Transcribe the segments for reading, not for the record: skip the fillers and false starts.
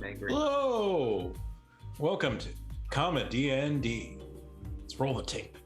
angry. Hello! Welcome to Comedy&D. Let's roll the tape.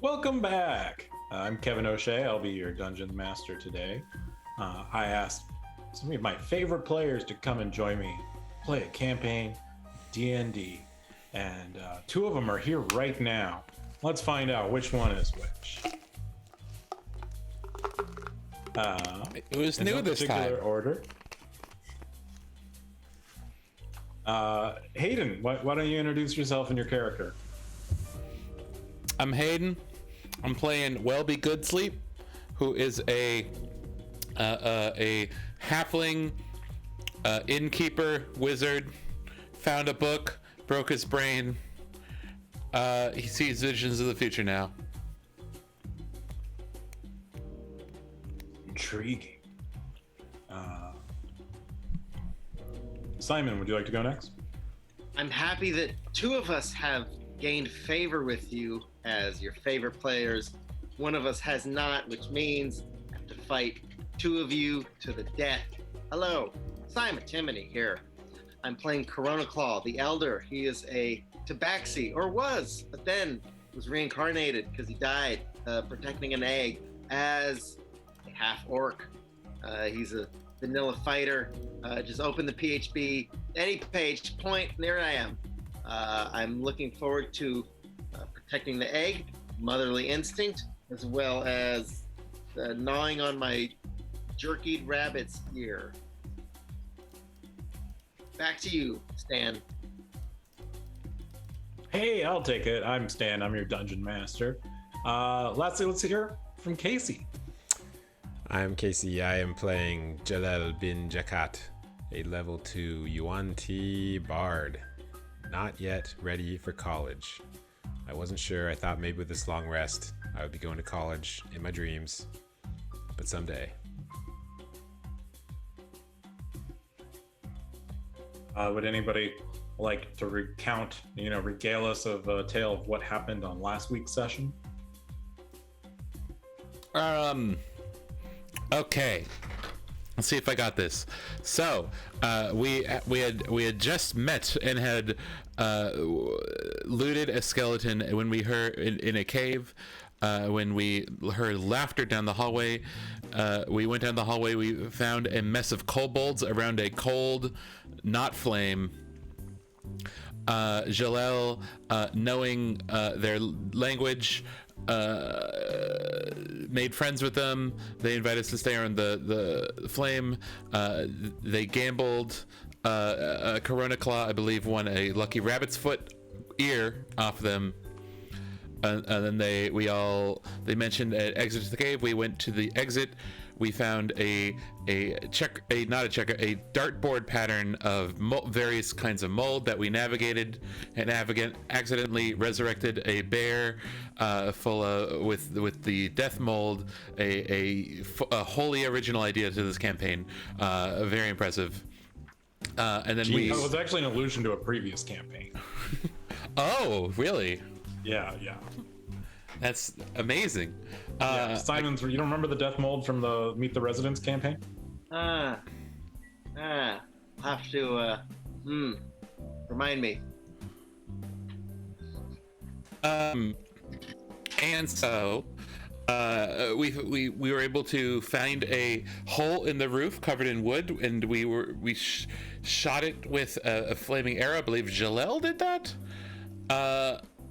Welcome back. I'm Kevin O'Shea. I'll be your dungeon master today. I asked some of my favorite players to come and join me play a campaign D&D, and two of them are here right now. Let's find out which one is which. It was new this time. Order. Hayden, why don't you introduce yourself and your character? I'm Hayden. I'm playing Wellby Goodsleep, who is a halfling innkeeper wizard. Found a book, broke his brain. He sees visions of the future now. Intriguing. Simon, would you like to go next? I'm happy that two of us have gained favor with you as your favorite players. One of us has not, which means I have to fight two of you to the death. Hello, Simon Timony here. I'm playing Corona Claw, the Elder. He is a tabaxi, or was, but then was reincarnated because he died protecting an egg as a half-orc. He's a vanilla fighter. Just open the PHB, any page, point, and there I am. I'm looking forward to protecting the egg, motherly instinct, as well as gnawing on my jerkied rabbit's ear. Back to you, Stan. Hey, I'll take it. I'm Stan. I'm your dungeon master. Lastly, let's hear from Casey. I'm Casey. I am playing Zhelull bin Zhakat, a level 2 Yuan-Ti bard. Not yet ready for college. I wasn't sure. I thought maybe with this long rest I would be going to college in my dreams, but someday. Would anybody like to regale us of a tale of what happened on last week's session? Okay. Let's see if I got this. So, we had just met and had looted a skeleton when we heard in a cave. When we heard laughter down the hallway, we went down the hallway. We found a mess of kobolds around a cold, not flame. Zhelull, knowing their language, made friends with them. They invited us to stay around the flame. They gambled. Corona Claw, I believe, won a lucky rabbit's foot ear off them. And then they mentioned an exit to the cave. We went to the exit. We found a dartboard pattern of various kinds of mold that we navigated, and accidentally resurrected a bear full of with the death mold. A wholly original idea to this campaign. Very impressive. And then it was actually an allusion to a previous campaign. Oh, really? Yeah. That's amazing. Simon's, you don't remember the death mold from the Meet the Residents campaign? I'll have to, remind me. And so, we were able to find a hole in the roof covered in wood, and we shot it with a flaming arrow. I believe Zhelull did that,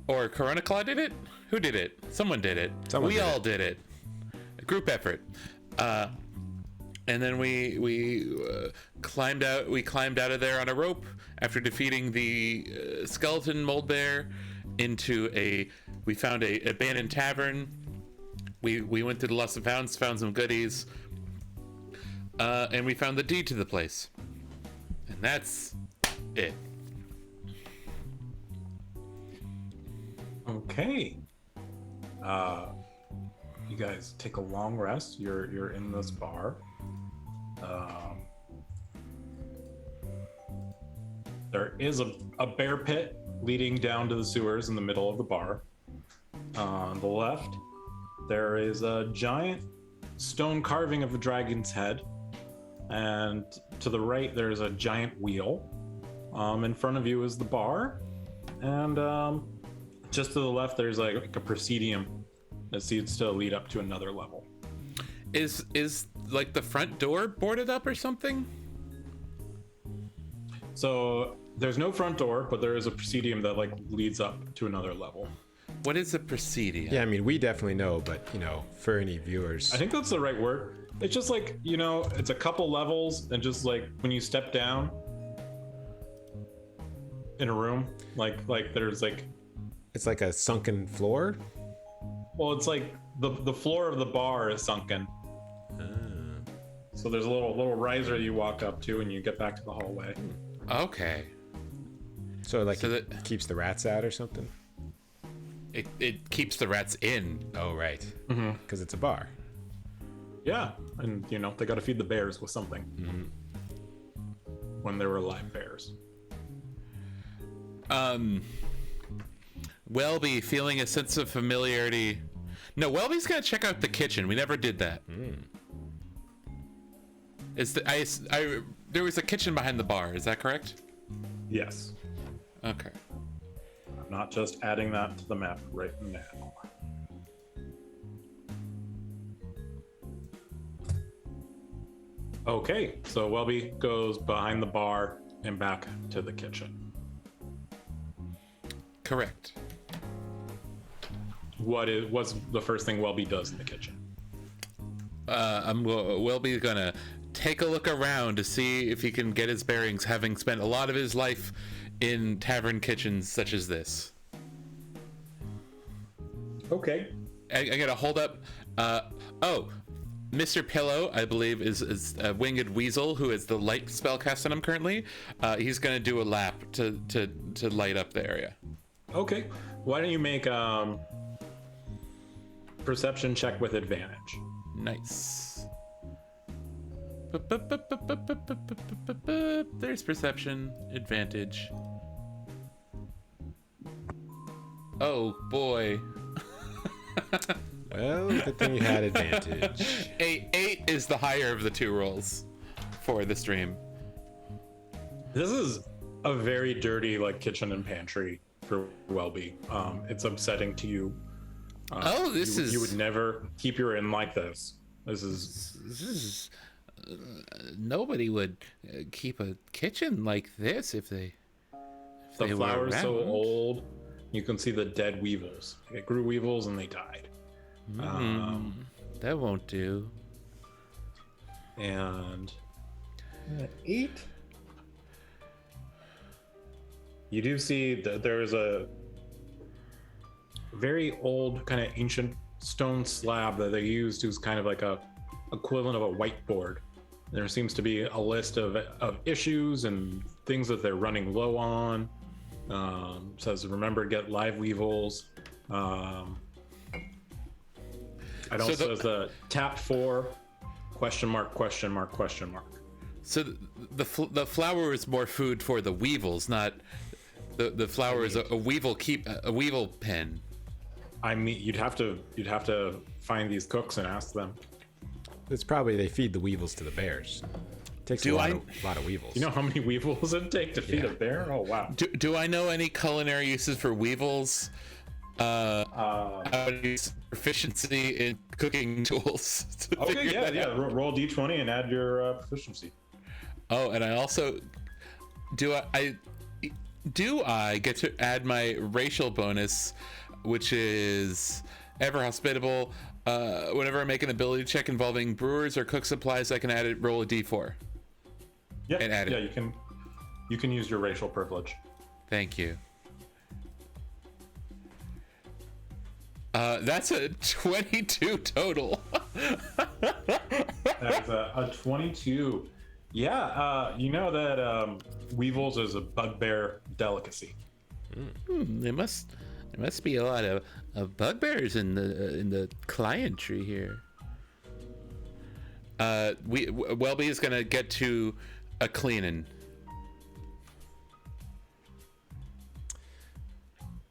or Corona Claw did it. Who did it? Someone did it. We all did it. A group effort. And then we climbed out. We climbed out of there on a rope after defeating the skeleton mold bear. We found a abandoned tavern. We went to the Lost and Founds, found some goodies, and we found the deed to the place. And that's it. Okay. You guys take a long rest. You're in this bar. There is a bear pit leading down to the sewers in the middle of the bar. On the left, there is a giant stone carving of a dragon's head. And to the right, there's a giant wheel. In front of you is the bar. And just to the left, there's like a presidium that seems to lead up to another level. Is like the front door boarded up or something? So there's no front door, but there is a presidium that like leads up to another level. What is a presidium? Yeah, I mean, we definitely know, but for any viewers, I think that's the right word. It's just like, it's a couple levels, and just like when you step down in a room, like there's like, it's like a sunken floor. well, it's like the floor of the bar is sunken. So there's a little riser you walk up to, and you get back to the hallway. Okay. So like So it keeps the rats out or something. It keeps the rats in. Oh right, because it's a bar. Yeah, and they got to feed the bears with something when they were live bears. Wellby, feeling a sense of familiarity. No, Wellby's gonna check out the kitchen. We never did that. There was a kitchen behind the bar. Is that correct? Yes, Okay. I'm not just adding that to the map right now. Okay, so Wellby goes behind the bar and back to the kitchen. Correct. What's the first thing Wellby does in the kitchen? Wellby's gonna take a look around to see if he can get his bearings, having spent a lot of his life in tavern kitchens such as this. Okay. I gotta hold up. Mr. Pillow, I believe, is a winged weasel who is the light spell cast on him currently. He's gonna do a lap to light up the area. Okay. Why don't you make perception check with advantage? Nice. There's perception advantage. Oh boy. Well, good thing you had advantage. Eight is the higher of the two rolls for the stream. This is a very dirty kitchen and pantry for Wellby. It's upsetting to you. You would never keep your inn like this. This is nobody would keep a kitchen like this if they the were flower's so around. old. You can see the dead weevils. It grew weevils and they died. That won't do. And 8. You do see that there is a very old, kind of ancient stone slab that they used as kind of like a equivalent of a whiteboard. There seems to be a list of issues and things that they're running low on. Says remember to get live weevils. It also says the tap for ? So the flower is more food for the weevils, not the flower is a weevil pen. I mean, you'd have to find these cooks and ask them. It's probably they feed the weevils to the bears. It takes a lot of weevils. You know how many weevils it take to feed a bear? Oh wow. Do I know any culinary uses for weevils? How to use proficiency in cooking tools. Okay, yeah. Roll d20 and add your proficiency. Oh, and I also do I get to add my racial bonus, which is ever hospitable. Whenever I make an ability check involving brewers or cook supplies, I can roll a d4. Yeah, and add it. You can use your racial privilege. Thank you. That's a 22 total. That's a 22. Yeah, you know that weevils is a bugbear delicacy. They must There must be a lot of bugbears in the client tree here. Wellby is gonna get to a cleaning.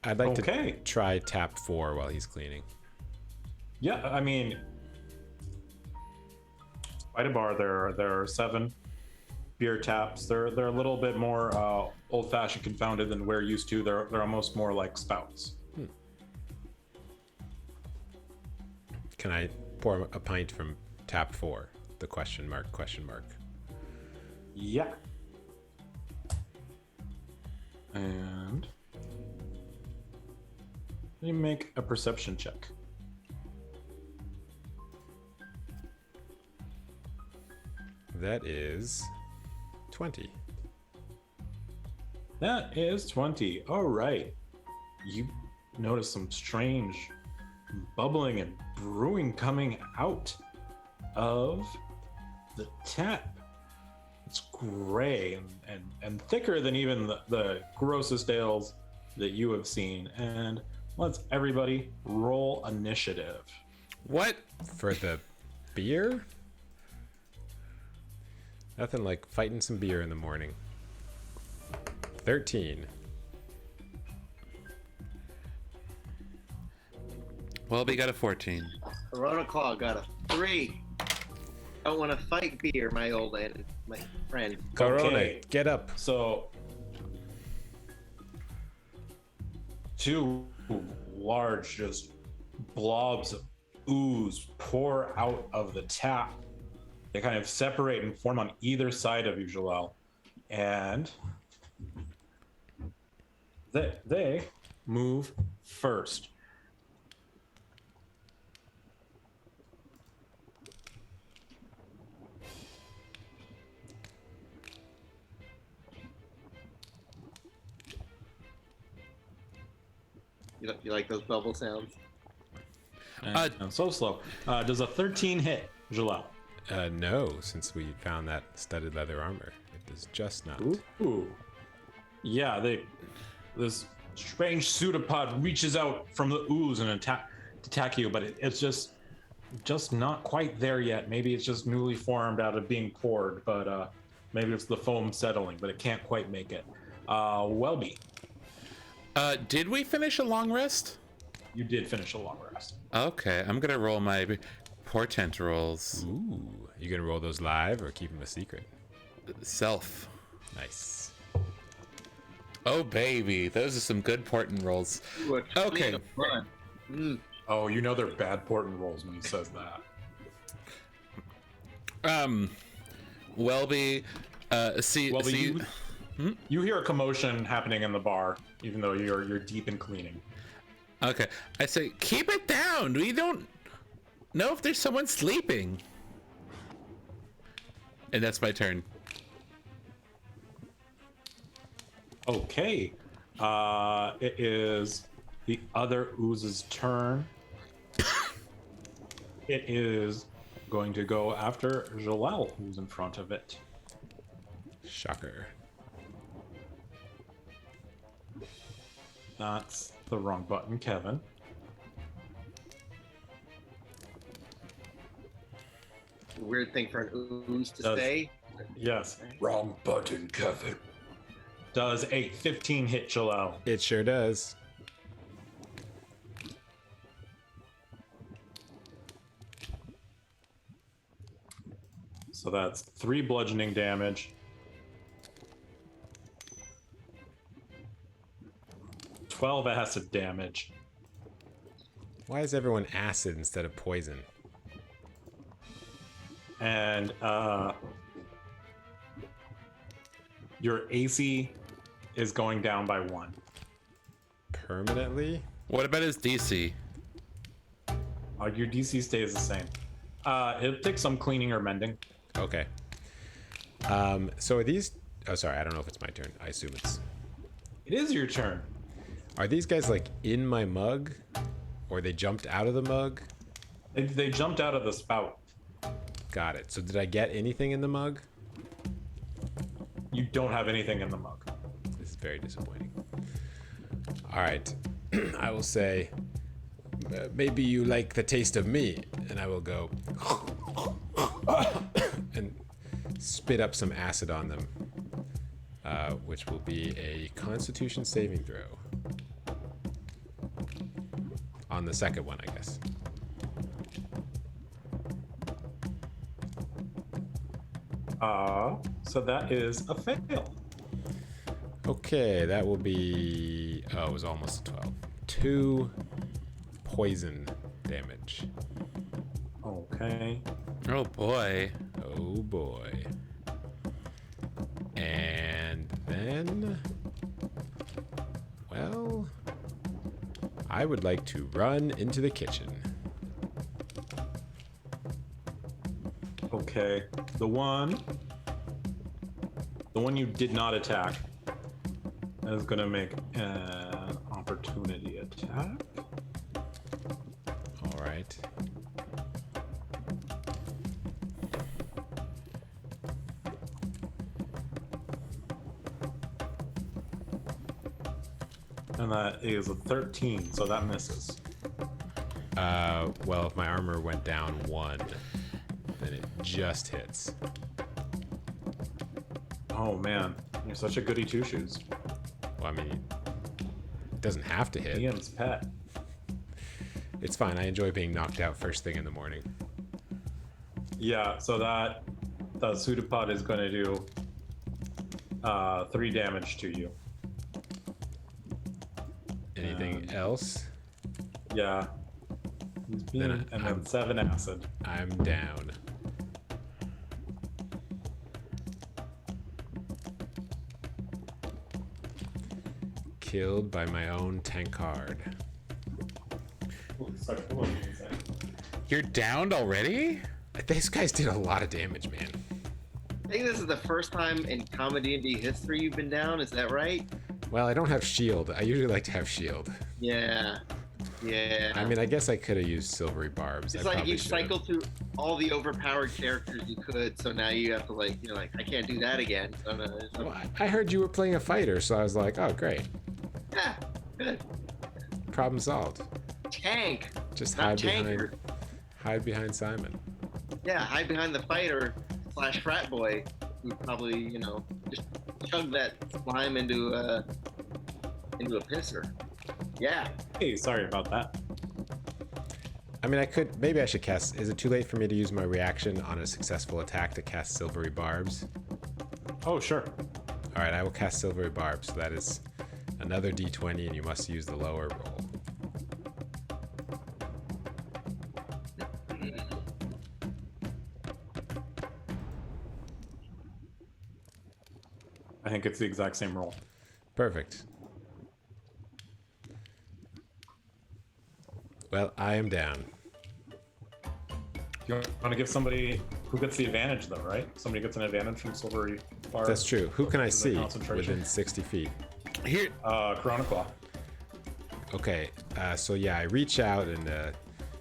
I'd like to try tap 4 while he's cleaning. Yeah, I mean, quite a bar. There are 7 beer taps. They're a little bit more old-fashioned, confounded than we're used to. They're almost more like spouts. Can I pour a pint from tap 4? The question mark. Yeah. And you make a perception check. That is 20. That is 20. All right. You notice some strange bubbling and brewing coming out of the tap. It's gray and thicker than even the grossest ales that you have seen. And let's everybody roll initiative. What? For the beer? Nothing like fighting some beer in the morning. 13. Wellby got a 14. Corona Claw got a 3. Don't want to fight beer, my friend. Corona, Okay. get up. So, 2 large, just blobs of ooze pour out of the tap. They kind of separate and form on either side of you, Zhelull. And they move first. You like those bubble sounds? And so slow. Does a 13 hit, Zhelull? No, since we found that studded leather armor. It does just not. Ooh. Yeah, this strange pseudopod reaches out from the ooze and attack you, but it's just not quite there yet. Maybe it's just newly formed out of being poured, but maybe it's the foam settling, but it can't quite make it. Wellby. Did we finish a long rest? You did finish a long rest. Okay, I'm gonna roll my portent rolls. Ooh, you gonna roll those live or keep them a secret? Self. Nice. Oh baby, those are some good portent rolls. Okay. Oh, you know they're bad portent rolls when he says that. Wellby, You hear a commotion happening in the bar, even though you're deep in cleaning. Okay, I say keep it down. We don't know if there's someone sleeping. And that's my turn. Okay. It is the other ooze's turn. It is going to go after Zhelull, who's in front of it. Shocker. That's the wrong button, Kevin. Weird thing for an ooze to say. Yes. Wrong button, Kevin. Does a 15 hit Zhelull? It sure does. So that's 3 bludgeoning damage. 12 acid damage. Why is everyone acid instead of poison? And your AC is going down by 1. Permanently? What about his DC? Your DC stays the same. It'll take some cleaning or mending. Okay. So are these... Oh, sorry, I don't know if it's my turn. I assume it's... It is your turn. Are these guys, like, in my mug? Or they jumped out of the mug? They jumped out of the spout. Got it. So did I get anything in the mug? You don't have anything in the mug. This is very disappointing. All right. I will say, maybe you like the taste of me, and I will go and spit up some acid on them, which will be a Constitution saving throw. On the second one, I guess. So that is a fail. Okay, that will be... Oh, it was almost 12. 2 poison damage. Okay. Oh boy. Oh boy. And then... Well... I would like to run into the kitchen. Okay. The one you did not attack is gonna make an opportunity attack. All right. And that is a 13, so that misses. Well, if my armor went down 1, then it just hits. Oh man, you're such a goody two shoes. Well, I mean, it doesn't have to hit. Ian's pet. It's fine. I enjoy being knocked out first thing in the morning. Yeah, so that the pseudopod is going to do 3 damage to you. Anything else? Yeah. Then And then 7 acid. I'm down. Killed by my own tankard. You're downed already? These guys did a lot of damage, man. I think this is the first time in Comedy&D history you've been down. Is that right? Well, I don't have shield. I usually like to have shield. Yeah. Yeah. I mean, I guess I could have used silvery barbs. It's I like probably you should've. cycled through all the overpowered characters you could, so now you have to I can't do that again. So no, Well, I heard you were playing a fighter, so I was like, oh, great. yeah, good. Problem solved. Tank. Just Not tanker. hide behind Simon. Yeah, hide behind the fighter / frat boy who probably, just chugged that slime into a pisser. Yeah. Hey, sorry about that. I mean, maybe I should cast. Is it too late for me to use my reaction on a successful attack to cast silvery barbs? Oh, sure. All right, I will cast silvery barbs. So that is another d20, and you must use the lower roll. I think it's the exact same roll. Perfect. Well, I am down. You want to give somebody who gets the advantage, though, right? Somebody gets an advantage from silvery bar. That's true. Who can I Is it see concentration? within 60 feet? Here. Corona Claw. Okay, so yeah, I reach out and a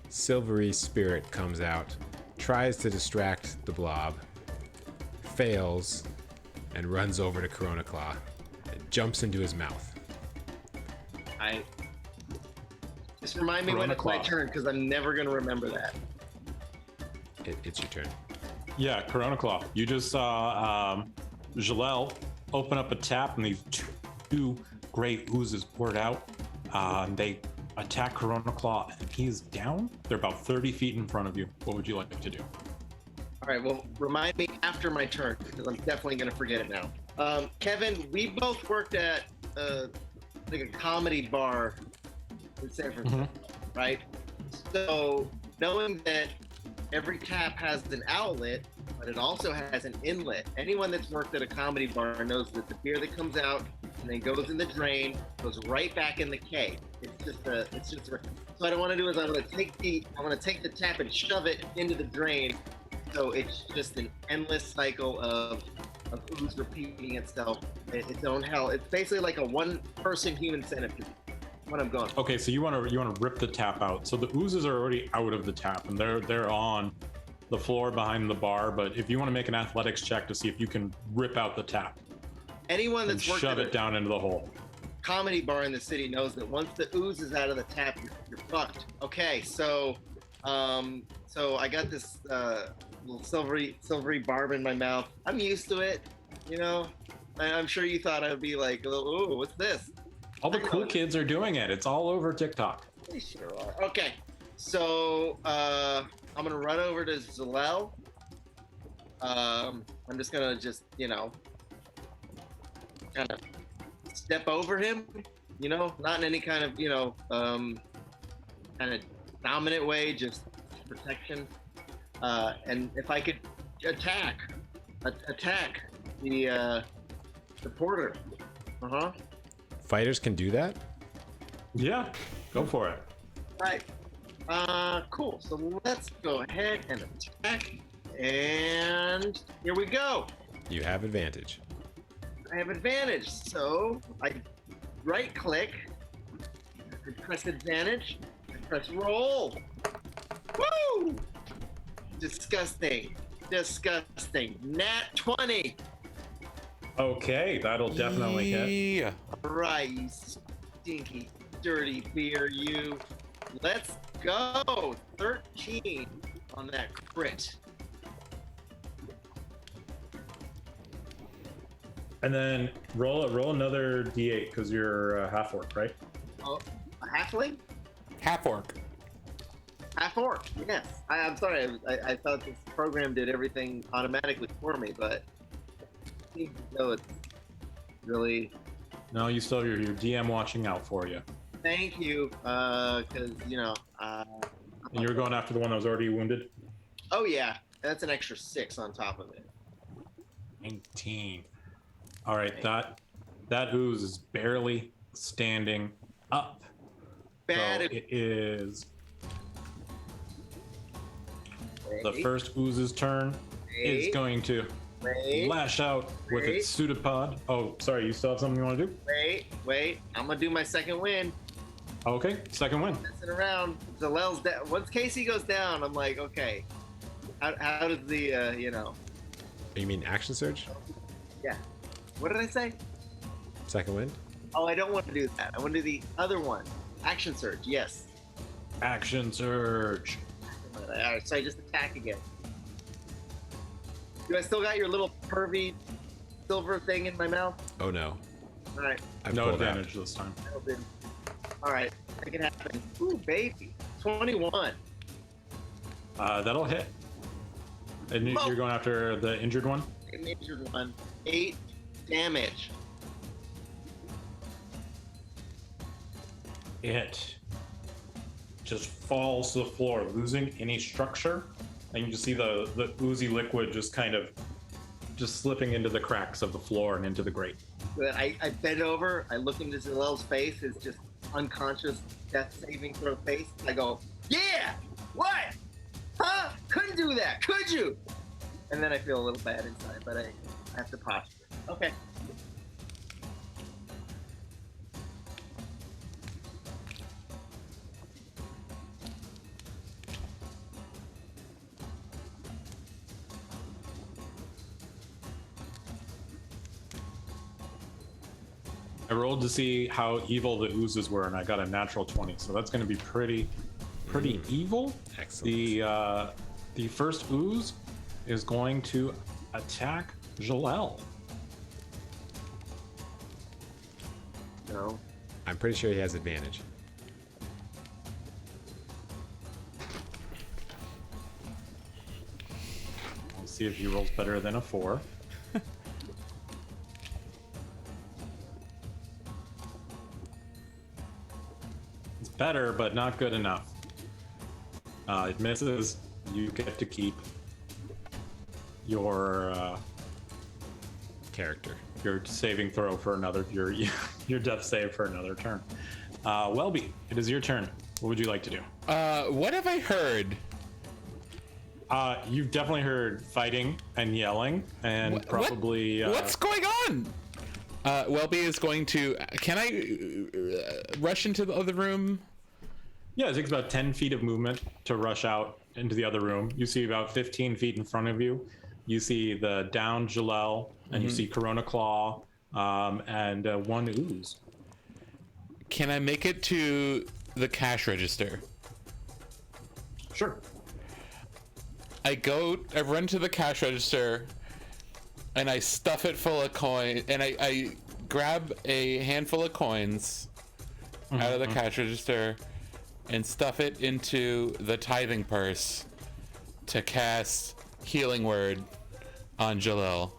silvery spirit comes out, tries to distract the blob, fails, and runs over to Corona Claw and jumps into his mouth. Just remind me when Corona it's my Claw. turn, because I'm never gonna remember that. It's your turn. Yeah, Corona Claw. You just saw Zhelull open up a tap, and these two great oozes poured out. And they attack Corona Claw, and he's down. They're about 30 feet in front of you. What would you like to do? All right, well, remind me after my turn, because I'm definitely gonna forget it now. Kevin, we both worked at like a comedy bar in San Francisco, right? So knowing that every tap has an outlet, but it also has an inlet. Anyone that's worked at a comedy bar knows that the beer that comes out and then goes in the drain goes right back in the keg. So what I want to do is I want to take the tap and shove it into the drain. So it's just an endless cycle of ooze repeating itself. Its own hell. It's basically like a one-person human centipede. What I'm going. Okay, so you want to rip the tap out. So the oozes are already out of the tap, and they're on the floor behind the bar. But if you want to make an athletics check to see if you can rip out the tap Anyone and that's worked shove at it down into the hole. comedy bar in the city knows that once the ooze is out of the tap, you're fucked. Okay, so I got this little silvery barb in my mouth. I'm used to it, you know. I'm sure you thought I would be like, "Ooh, what's this?" All the cool kids are doing it. It's all over TikTok. They sure are. Okay, so I'm gonna run over to Zhelull. I'm just gonna kind of step over him, not in any kind of, kind of dominant way, just protection. And if I could attack the porter. Fighters can do that? Yeah, go for it. Right. Cool. So let's go ahead and attack. And here we go. You have advantage. I have advantage. So I right click. I press advantage. I press roll. Woo! Disgusting. Nat 20. Okay, that'll definitely hit. Yeah. All right, you stinky, dirty beer, you. Let's go. 13 on that crit. And then roll another d8 because you're a half orc, right? Oh, a halfling? Half orc. Half orc, yes. I'm sorry, I thought this program did everything automatically for me, but no, it's really. No, you still have your DM watching out for you. Thank you, because And you're going after the one that was already wounded? Oh yeah, that's an extra 6 on top of it. 19. All right, that ooze is barely standing up. Bad. So it is the Wait, first ooze's turn. It's wait, going to wait, lash out with its pseudopod. Oh, sorry, you still have something you want to do? wait. I'm gonna do my second win. Okay, second win. Messing around. Zhelull's down. Once Casey goes down, I'm like, okay. How does the You mean action surge? Yeah. What did I say? Second wind? Oh, I don't want to do that. I want to do the other one. Action surge. Yes. Action surge. All right, so I just attack again. Do I still got your little pervy silver thing in my mouth? Oh no. All right. I've No pulled out. advantage this time. All right. Make it happen. Ooh, baby. 21. That'll hit. And Whoa. you're going after the injured one? An injured one. 8 damage. It just falls to the floor, losing any structure. And you just see the oozy liquid just kind of just slipping into the cracks of the floor and into the grate. I bend over. I look into Zhelull's face. His just unconscious death saving throw face. I go, yeah! What? Huh? Couldn't do that. Could you? And then I feel a little bad inside, but I have to posture. Okay. I rolled to see how evil the oozes were, and I got a natural 20, so that's going to be pretty evil. Excellent. The first ooze is going to attack Zhelull. No. I'm pretty sure he has advantage. Let's see if he rolls better than a 4. It's better, but not good enough. It misses. You get to keep your Character. your saving throw for another your death save for another turn. Wellby, it is your turn. What would you like to do? What have I heard? You've definitely heard fighting and yelling, and probably What's going on? Wellby is going to. Can I rush into the other room? Yeah, it takes about 10 feet of movement to rush out into the other room. You see about 15 feet in front of you. You see the downed Zhelull, and you see Corona Claw, and one ooze. Can I make it to the cash register? Sure. I run to the cash register, and I stuff it full of coin, and I grab a handful of coins out of the cash register and stuff it into the tithing purse to cast Healing Word on Zhelull.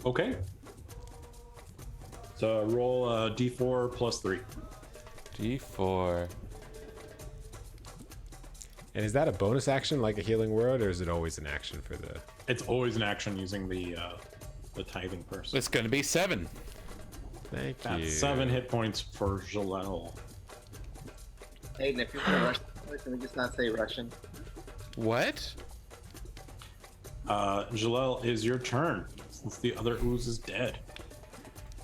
Okay. So roll a d4 plus 3. D4. And is that a bonus action like a healing word, or is it always an action for the? It's always an action using the tithing purse. It's gonna be 7. Thank you. That's 7 hit points for Zhelull. Aiden, if you're gonna rush, can we just not say Russian? What? Zhelull, is your turn since the other ooze is dead.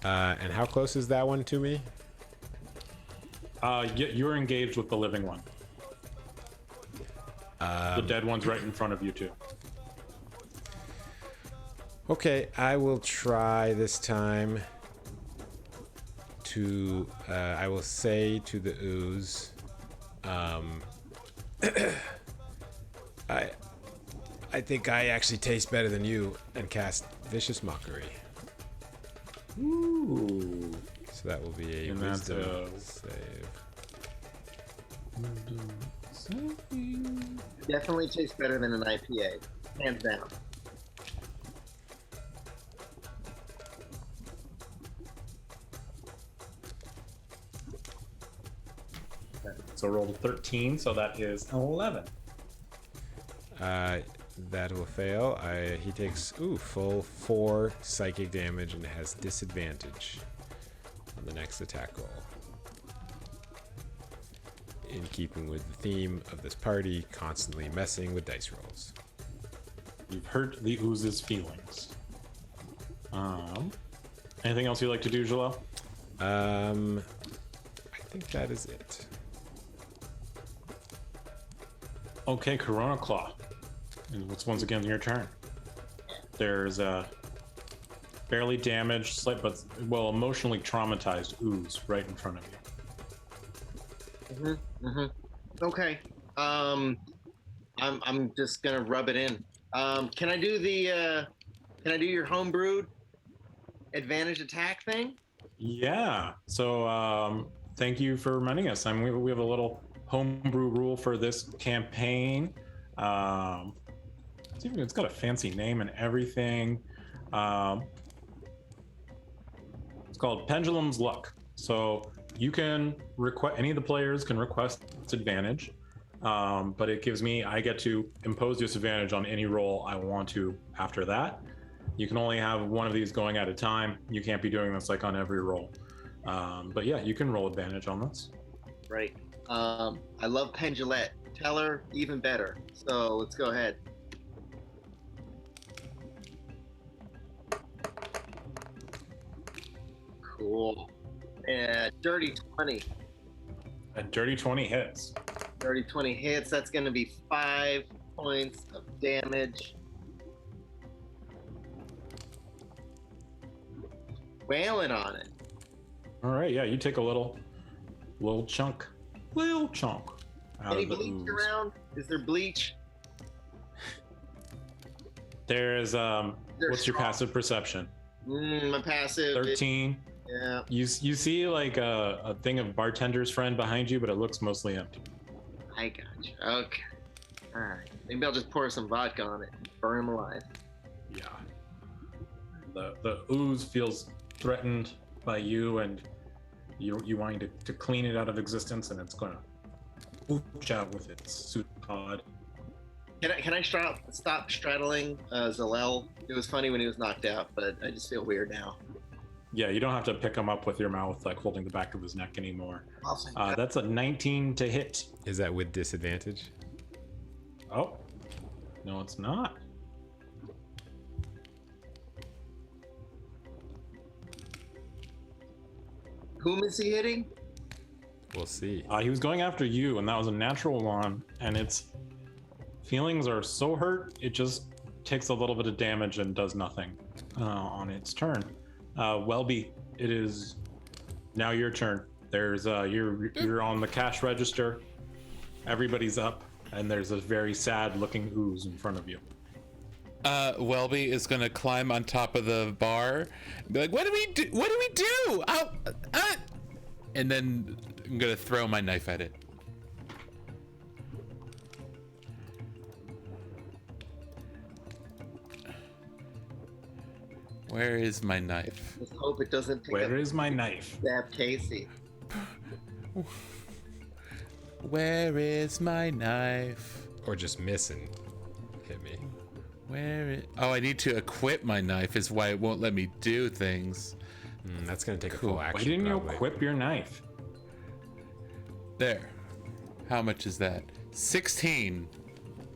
And how close is that one to me? You're engaged with the living one. The dead one's right in front of you too. Okay, I will try this time to. I will say to the ooze. I think I actually taste better than you, and cast Vicious Mockery. Ooh. So that will be a And that's wisdom save. Definitely tastes better than an IPA, hands down. So rolled a 13, so that is an 11. That will fail. He takes full 4 psychic damage and has disadvantage on the next attack roll. In keeping with the theme of this party, constantly messing with dice rolls. You've hurt the ooze's feelings. Anything else you'd like to do, Zhelull? I think that is it. Okay, Corona Claw. It's once again your turn. There's a barely damaged, but emotionally traumatized ooze right in front of you. Okay. I'm just gonna rub it in. Can I do your homebrewed advantage attack thing? Yeah. So thank you for reminding us. We have a little homebrew rule for this campaign. It's got a fancy name and everything. It's called Pendulum's Luck. So you can request, any of the players can request advantage, but I get to impose disadvantage on any roll I want to after that. You can only have one of these going at a time. You can't be doing this like on every roll. But yeah, you can roll advantage on this. Right. I love Pendulette. Tell her even better. So let's go ahead. Cool. Dirty 20. A dirty 20 hits. Dirty 20 hits. That's going to be 5 points of damage. Wailing on it. All right, yeah, you take a little chunk out Any of the bleach ooze. around? Is there bleach? There's what's your passive perception? My passive. 13. Yeah. You see like a thing of bartender's friend behind you, but it looks mostly empty. I got you. Okay. All right. Maybe I'll just pour some vodka on it and burn him alive. Yeah. The ooze feels threatened by you, and you wanting to clean it out of existence, and it's gonna ooch out with its suit pod. Can I stop straddling Zhelull? It was funny when he was knocked out, but I just feel weird now. Yeah, you don't have to pick him up with your mouth like holding the back of his neck anymore. Awesome. That's a 19 to hit. Is that with disadvantage? Oh, no, it's not. Whom is he hitting? We'll see. He was going after you, and that was a natural one, and its feelings are so hurt, it just takes a little bit of damage and does nothing on its turn. Wellby, it is now your turn. There's you're on the cash register. Everybody's up, and there's a very sad-looking ooze in front of you. Wellby is gonna climb on top of the bar, and be like, "What do we do? What do we do?" And then I'm gonna throw my knife at it. Where is my knife? Just hope it doesn't pick Where up is my knife? stab Casey. Where is my knife? Or just miss and hit me. Oh, I need to equip my knife is why it won't let me do things. That's gonna take a Cool. full Why action. Why didn't you probably. equip your knife? There. How much is that? 16.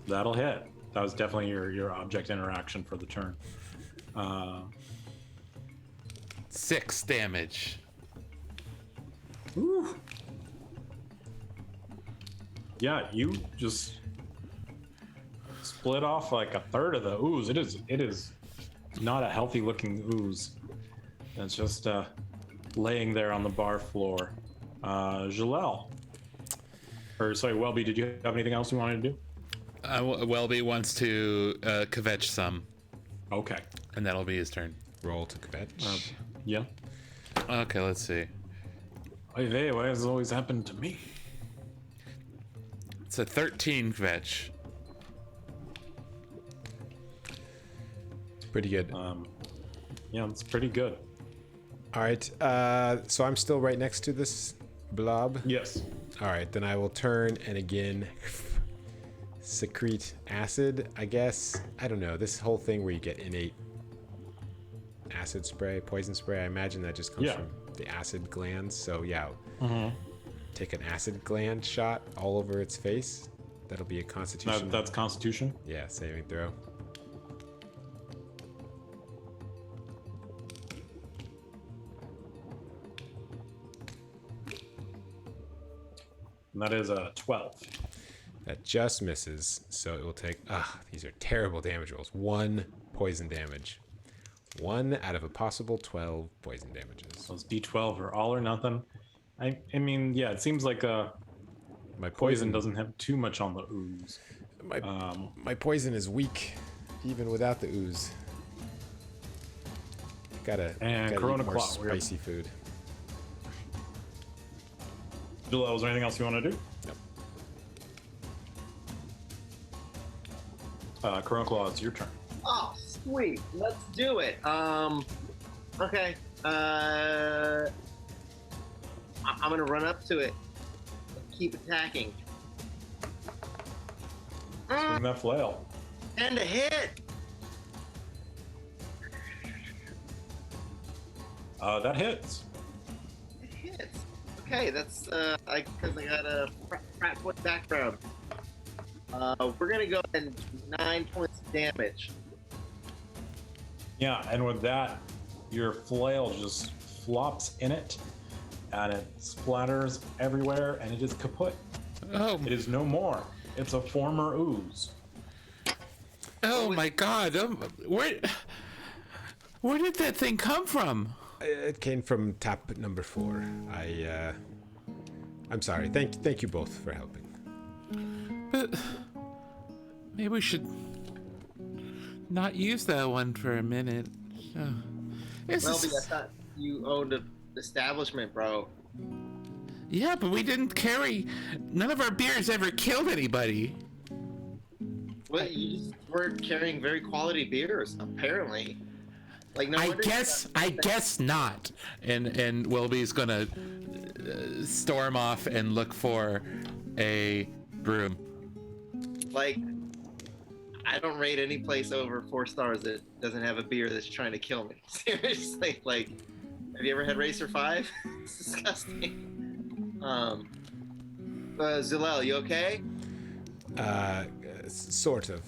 That'll hit. That was definitely your object interaction for the turn. 6 damage. Whew. Yeah, you just split off like a third of the ooze. It is not a healthy looking ooze. It's just laying there on the bar floor. Zhelull. Or sorry, Wellby, did you have anything else you wanted to do? Wellby wants to kvetch some, Okay. and that'll be his turn. Roll to kvetch. Yeah. Okay, let's see. Oy vey, why has this always happened to me? It's a 13 kvetch. Pretty good. Yeah, it's pretty good. All right. So I'm still right next to this blob. Yes. All right, then I will turn and again secrete acid, I guess. I don't know. This whole thing where you get innate acid spray, poison spray, I imagine that just comes from the acid glands. So yeah, take an acid gland shot all over its face. That'll be a constitution. That's Constitution. Yeah, saving throw. And that is a 12. That just misses, so it will take. These are terrible damage rolls. 1 poison damage. 1 out of a possible 12 poison damages. Those D12 are all or nothing. I mean, yeah, it seems like My poison doesn't have too much on the ooze. My poison is weak, even without the ooze. Gotta Corona eat more Claw, we're up. spicy food. Zhelull, is there anything else you want to do? Nope. Corona Claw, it's your turn. Oh, sweet. Let's do it. Okay. I'm gonna run up to it. Keep attacking. Swing that flail. And a hit. That hits. It hits. Okay, that's because I got a frat boy background. We're gonna go at 9 points of damage. Yeah, and with that, your flail just flops in it, and it splatters everywhere, and it is kaput. Oh, It is no more. It's a former ooze. oh my God! Where did that thing come from? It came from tap number 4. I'm sorry. Thank you both for helping. But maybe we should not use that one for a minute. Wellby, I thought you owned an establishment, bro. Yeah, but we didn't carry. None of our beers ever killed anybody. Well, you just weren't carrying very quality beers, apparently. Like no I wonder guess not. And Wellby's gonna storm off and look for a broom. Like, I don't rate any place over 4 stars that doesn't have a beer that's trying to kill me. Seriously, like, have you ever had Racer 5? It's disgusting. Zhelull, you okay? Sort of.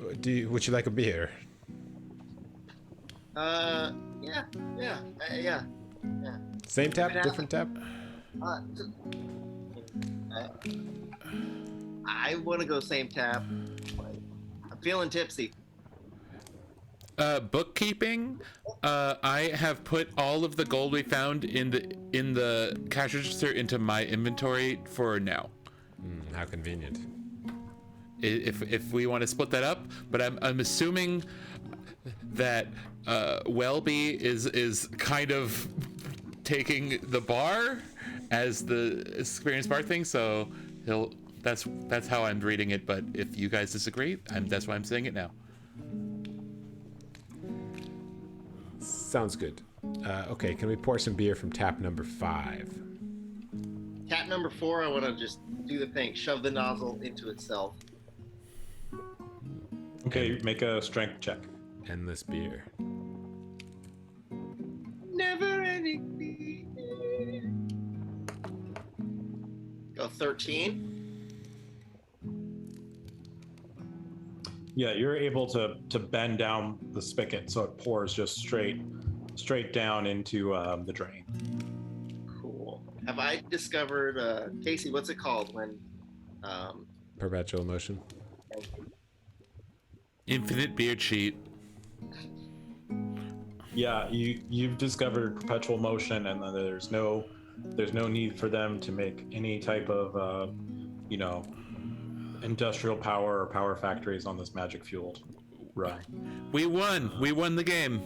Would you like a beer? Yeah. Same tap, Yeah. different tap? I want to go same tap. I'm feeling tipsy. Bookkeeping. I have put all of the gold we found in the cash register into my inventory for now. How convenient. If we want to split that up, but I'm assuming that Wellby is kind of taking the bar as the experienced bar thing, so that's how I'm reading it. But if you guys disagree, that's why I'm saying it now. Sounds good. Okay, can we pour some beer from tap number 5? Tap number 4, I want to just do the thing, shove the nozzle into itself. Okay, make a strength check. Endless beer. Never ending beer. Go 13. Yeah, you're able to bend down the spigot so it pours just straight down into the drain. Cool. Have I discovered, Casey, what's it called when... Perpetual motion. Infinite beer cheat. Yeah, you've discovered perpetual motion, and then there's no need for them to make any type of industrial power or power factories on this magic fueled run. We won the game.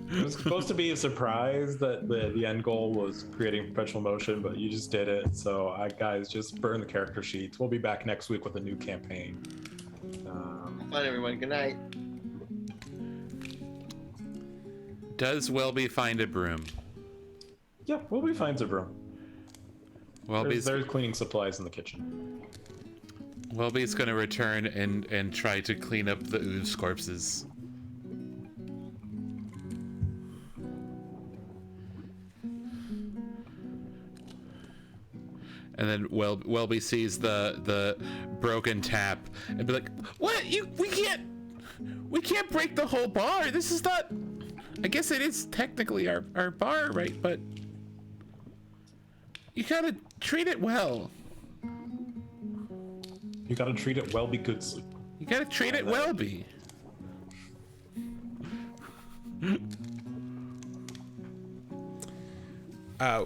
It was supposed to be a surprise that the end goal was creating perpetual motion, but you just did it. So guys, just burn the character sheets. We'll be back next week with a new campaign. Fun, everyone. Good night. Does Wellby find a broom? Yeah, Wellby finds a broom. There's cleaning supplies in the kitchen. Wellby's gonna return and try to clean up the ooze corpses. And then Wellby sees the broken tap and be like, "What? We can't break the whole bar. This is not. I guess it is technically our bar, right? But you gotta treat it well. You gotta treat it Wellby Goodsleep. You gotta treat it Wellby."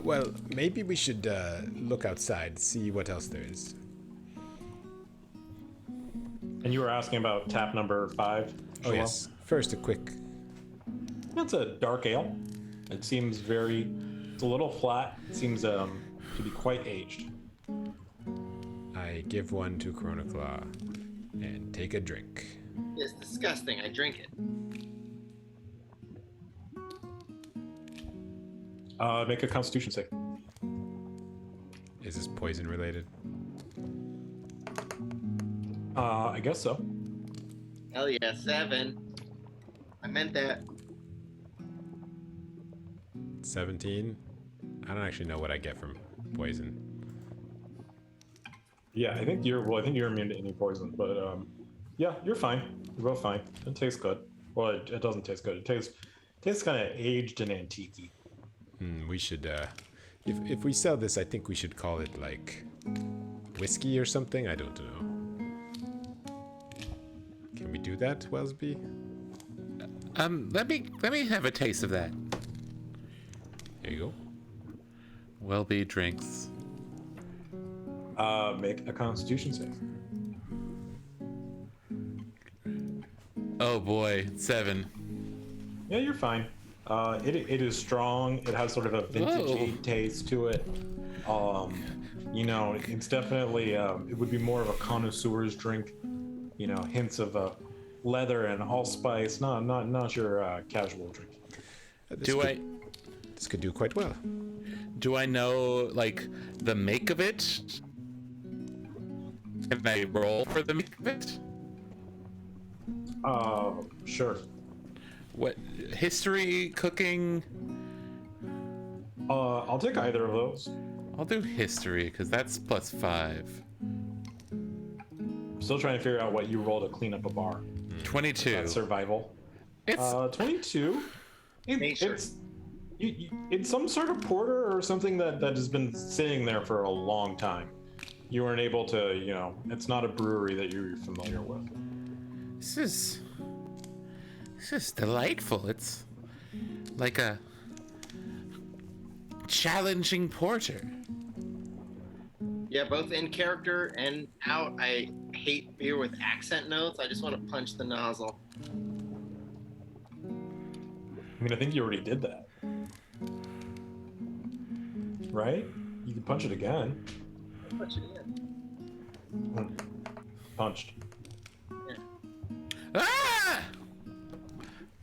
Well, maybe we should look outside, see what else there is. And you were asking about tap number 5? Oh, yes. First, a quick... That's a dark ale. It seems it's a little flat. It seems to be quite aged. I give one to Chronoclaw and take a drink. It's disgusting. I drink it. Make a Constitution save. Is this poison related? I guess so. Hell yeah, 7. I meant that. 17? I don't actually know what I get from poison. Yeah, I think you're immune to any poison, but yeah, you're fine. You're both fine. It tastes good. Well, it doesn't taste good. It tastes kind of aged and antique-y. We should, if we sell this, I think we should call it like whiskey or something. I don't know. Can we do that, Wellby? Let me have a taste of that. There you go. Wellby drinks. Make a Constitution save. Oh boy, 7. Yeah, you're fine. It is strong. It has sort of a vintagey taste to it. It's definitely it would be more of a connoisseur's drink. Hints of leather and allspice. Not your casual drink. This could do quite well. Do I know like the make of it? Can I roll for the make of it? Sure. What history, cooking? I'll take either of those. I'll do history because that's +5. Still trying to figure out what you roll to clean up a bar. 22. That's survival. It's 22. It's some sort of porter or something that has been sitting there for a long time. You weren't able to, it's not a brewery that you're familiar with. This is delightful. It's like a challenging porter. Yeah, both in character and out. I hate beer with accent notes. I just want to punch the nozzle. I mean, I think you already did that. Right? You can punch it again. Punch it in. Punched. Yeah. Ah!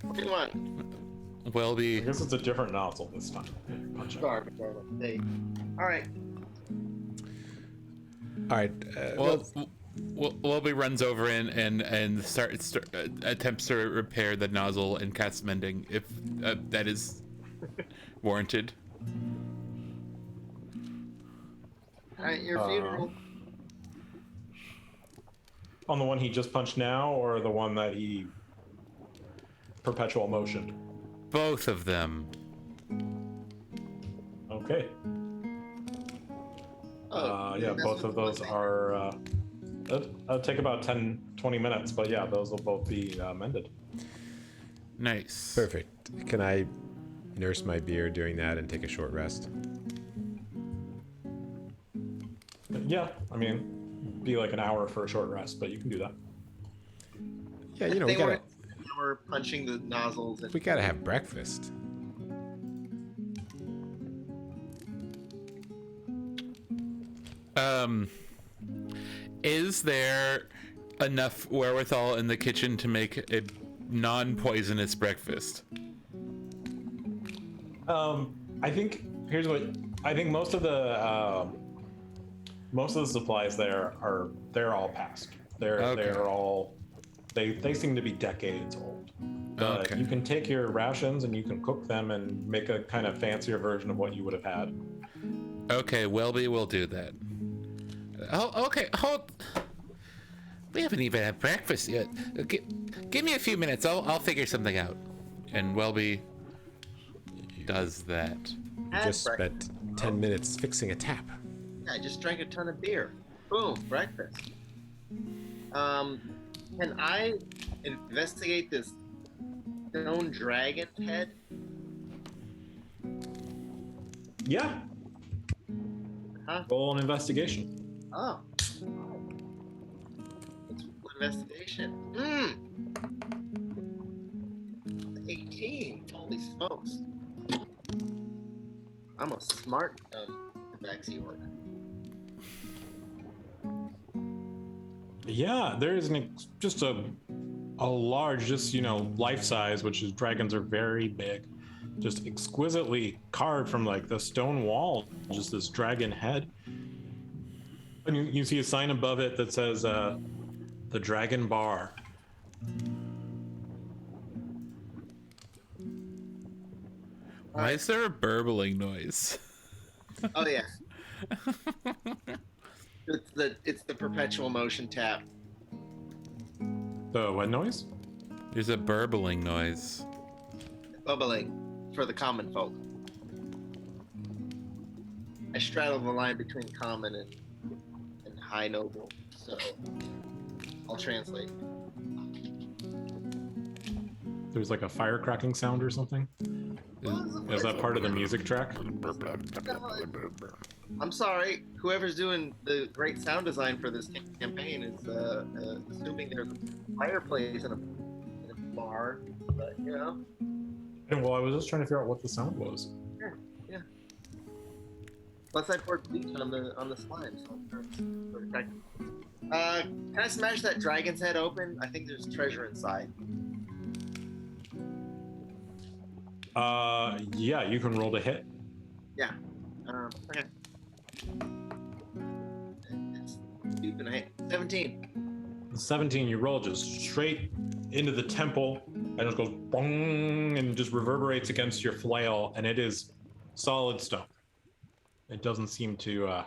What do you want? I Wellby. guess it's a different nozzle this time. Punch it. Sorry. Hey. All right. All right. Wellby runs over and attempts to repair the nozzle and casts mending if that is warranted. All right, your funeral. On the one he just punched now, or the one that he perpetual motioned? Both of them. Okay. Yeah, both of those are. It'll take about 10-20 minutes, but yeah, those will both be mended. Nice. Perfect. Can I nurse my beer during that and take a short rest? Yeah, I mean, be like an hour for a short rest, but you can do that. Yeah, you know, we were punching the nozzles. And... we gotta have breakfast. Is there enough wherewithal in the kitchen to make a non-poisonous breakfast? I think here's what I think. Most of the supplies there they're all past. They're all they seem to be decades old. Okay. You can take your rations and you can cook them and make a kind of fancier version of what you would have had. Okay, Wellby will do that. Oh, okay. Hold. We haven't even had breakfast yet. Give me a few minutes. I'll figure something out. And Wellby does that. Just spent 10 minutes fixing a tap. Yeah, I just drank a ton of beer. Boom, breakfast. Can I investigate this stone dragon head? Yeah. Huh? Roll an investigation. Oh. It's investigation. 18. Holy smokes. I'm a smart vaccine worker. Yeah, there is just a large, just life size, which is dragons are very big, just exquisitely carved from like the stone wall, just this dragon head. And you see a sign above it that says the Dragon Bar. Why is there a burbling noise? Oh yeah. It's the perpetual motion tap. The what noise? There's a burbling noise. Bubbling for the common folk. I straddle the line between common and high noble, so I'll translate. There's like a fire cracking sound or something. Is that part of the music track? I'm sorry, whoever's doing the great sound design for this campaign is assuming there's a fireplace in a bar, but Well, I was just trying to figure out what the sound was. Yeah. Plus, I poured bleach on the slime, so can I smash that dragon's head open? I think there's treasure inside. Yeah, you can roll to hit. Yeah. Okay. It's stupid. I hate 17. 17, you roll just straight into the temple, and it goes bong and just reverberates against your flail, and it is solid stone. It doesn't seem to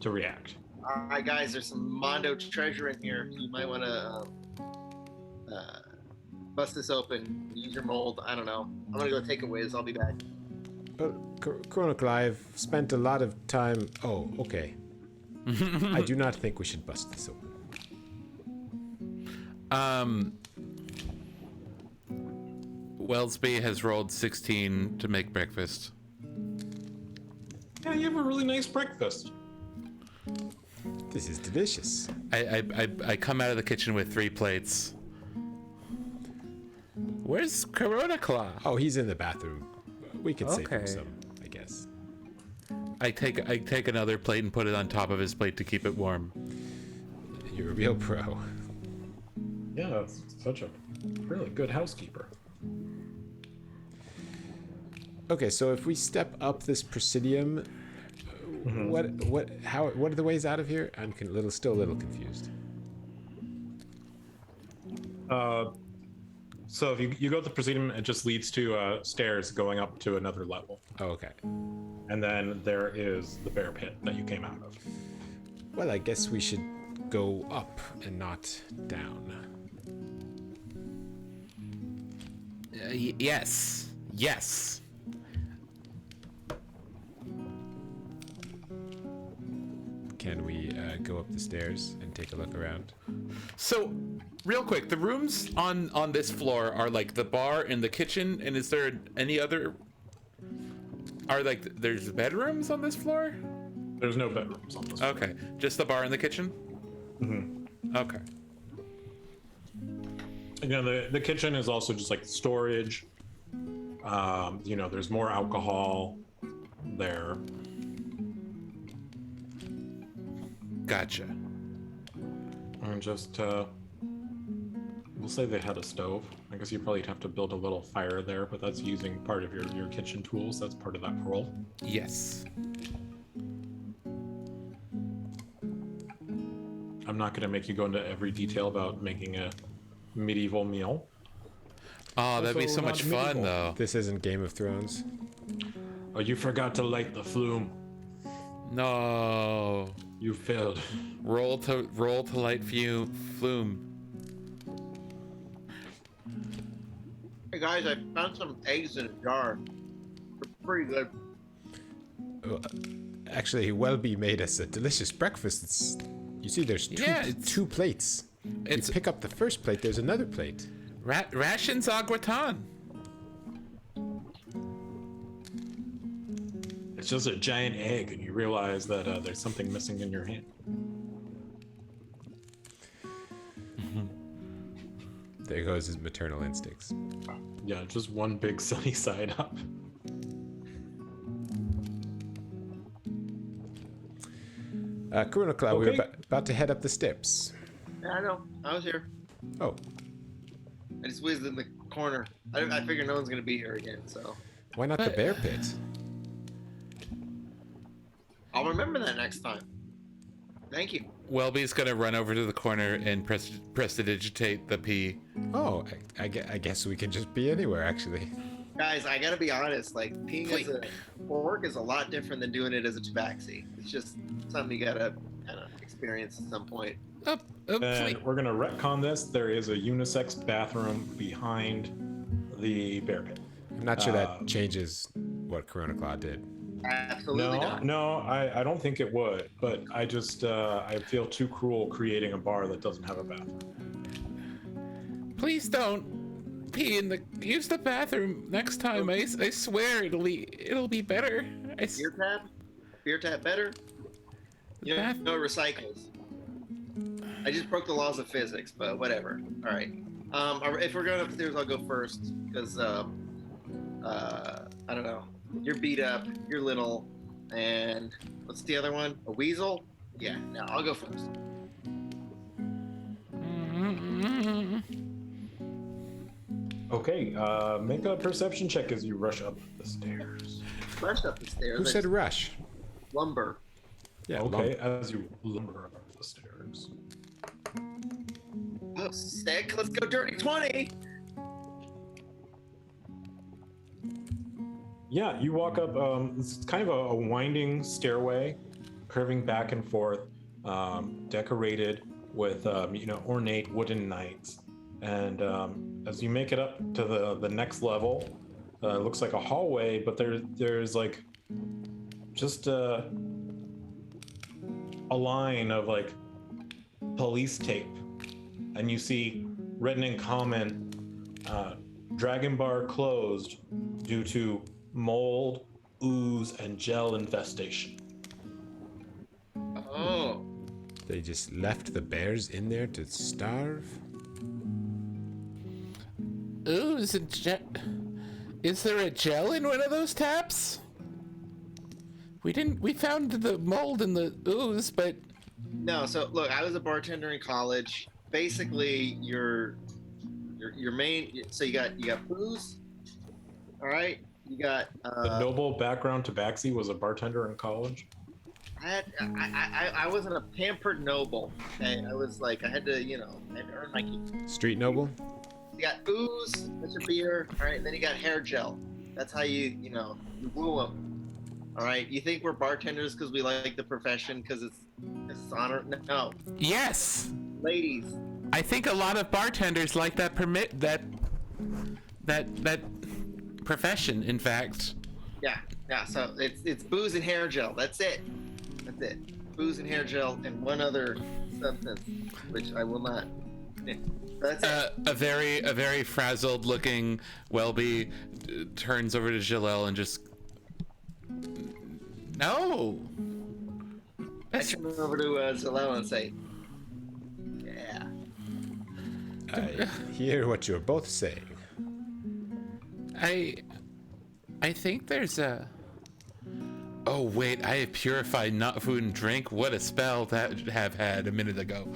react. All right, guys. There's some Mondo treasure in here. You might want to bust this open. Use your mold. I don't know. I'm gonna go take a whiz. I'll be back. Chronicle, I've spent a lot of time. Oh, okay. I do not think we should bust this open. Wellsby has rolled 16 to make breakfast. Yeah, you have a really nice breakfast. This is delicious. I come out of the kitchen with 3 plates. Where's Corona Claw? Oh, he's in the bathroom. We can save him Okay. some, I guess. I take another plate and put it on top of his plate to keep it warm. You're a real pro. Yeah, that's such a really good housekeeper. Okay, so if we step up this Presidium, what are the ways out of here? I'm still a little confused. So if you go to the Presidium, it just leads to stairs going up to another level. Oh, okay. And then there is the bear pit that you came out of. Well, I guess we should go up and not down. Yes. Yes. Can we go up the stairs and take a look around? So, real quick, the rooms on this floor are like the bar and the kitchen, and is there any other? There's bedrooms on this floor? There's no bedrooms on this floor. Okay, just the bar and the kitchen. Okay. Again, the kitchen is also just like storage. There's more alcohol there. Gotcha. And just, we'll say they had a stove. I guess you probably have to build a little fire there, but that's using part of your kitchen tools. That's part of that roll. Yes. I'm not going to make you go into every detail about making a medieval meal. Oh, that'd be Also so much not fun, medieval. though. This isn't Game of Thrones. Oh, you forgot to light the flume. No. You failed. Roll to light flume. Hey guys, I found some eggs in a jar. They're pretty good. Actually, Wellby made us a delicious breakfast. You see, there's two plates. It's You pick up the first plate, there's another plate. rations au gratin. It's just a giant egg, and you realize that there's something missing in your hand. There goes his maternal instincts. Yeah, just one big sunny side up. Corona Cloud, we were Okay. about to head up the steps. Yeah, I know. I was here. Oh, I just whizzed in the corner. I figured no one's gonna be here again, so why not the But- bear pit? I'll remember that next time. Thank you. Welby's gonna run over to the corner and prestidigitate the P. Oh, I guess we can just be anywhere, actually. Guys, I gotta be honest. Like peeing as a orc is a lot different than doing it as a tabaxi. It's just something you gotta kind of experience at some point. And we're gonna retcon this. There is a unisex bathroom behind the bear pit. I'm not sure that changes what Corona Cloud did. Absolutely not. No, I don't think it would. But I just I feel too cruel creating a bar that doesn't have a bathroom. Please don't pee use the bathroom next time. I swear it'll be better. Beer tap better. You know, no recycles. I just broke the laws of physics, but whatever. All right. If we're going upstairs, I'll go first because I don't know. You're beat up. You're little, and what's the other one? A weasel? Yeah. No, I'll go first. Okay, make a perception check as you rush up the stairs. Rushed up the stairs. Who said rush? lumber? Yeah, Okay, as you lumber up the stairs. Oh, sick. Let's go dirty 20. Yeah, you walk up. It's kind of a winding stairway, curving back and forth, decorated with ornate wooden knights. And as you make it up to the next level, it looks like a hallway, but there's like just a line of like police tape, and you see written in common, Dragon Bar closed due to mold, ooze, and gel infestation. Oh. They just left the bears in there to starve? Ooh, is there a gel in one of those taps? We found the mold in the ooze, but No, so look, I was a bartender in college. Basically, your main. So you got booze. All right. You got. The noble background tabaxi was a bartender in college. I wasn't a pampered noble. Okay, I was like I had to I had to earn my keep. Street noble? You got booze, that's your beer. All right, and then you got hair gel. That's how you woo them. All right. You think we're bartenders because we like the profession because it's honor? No, yes, ladies. I think a lot of bartenders like that profession. In fact, Yeah. So it's booze and hair gel. That's it. Booze and hair gel and one other substance, which I will not. That's it. a very frazzled looking Wellby turns over to Zhelull and just no. I turn over to Zhelull and say, "Yeah." I hear what you're both saying. I think there's a. Oh wait, I have purified not food and drink. What a spell that have had a minute ago.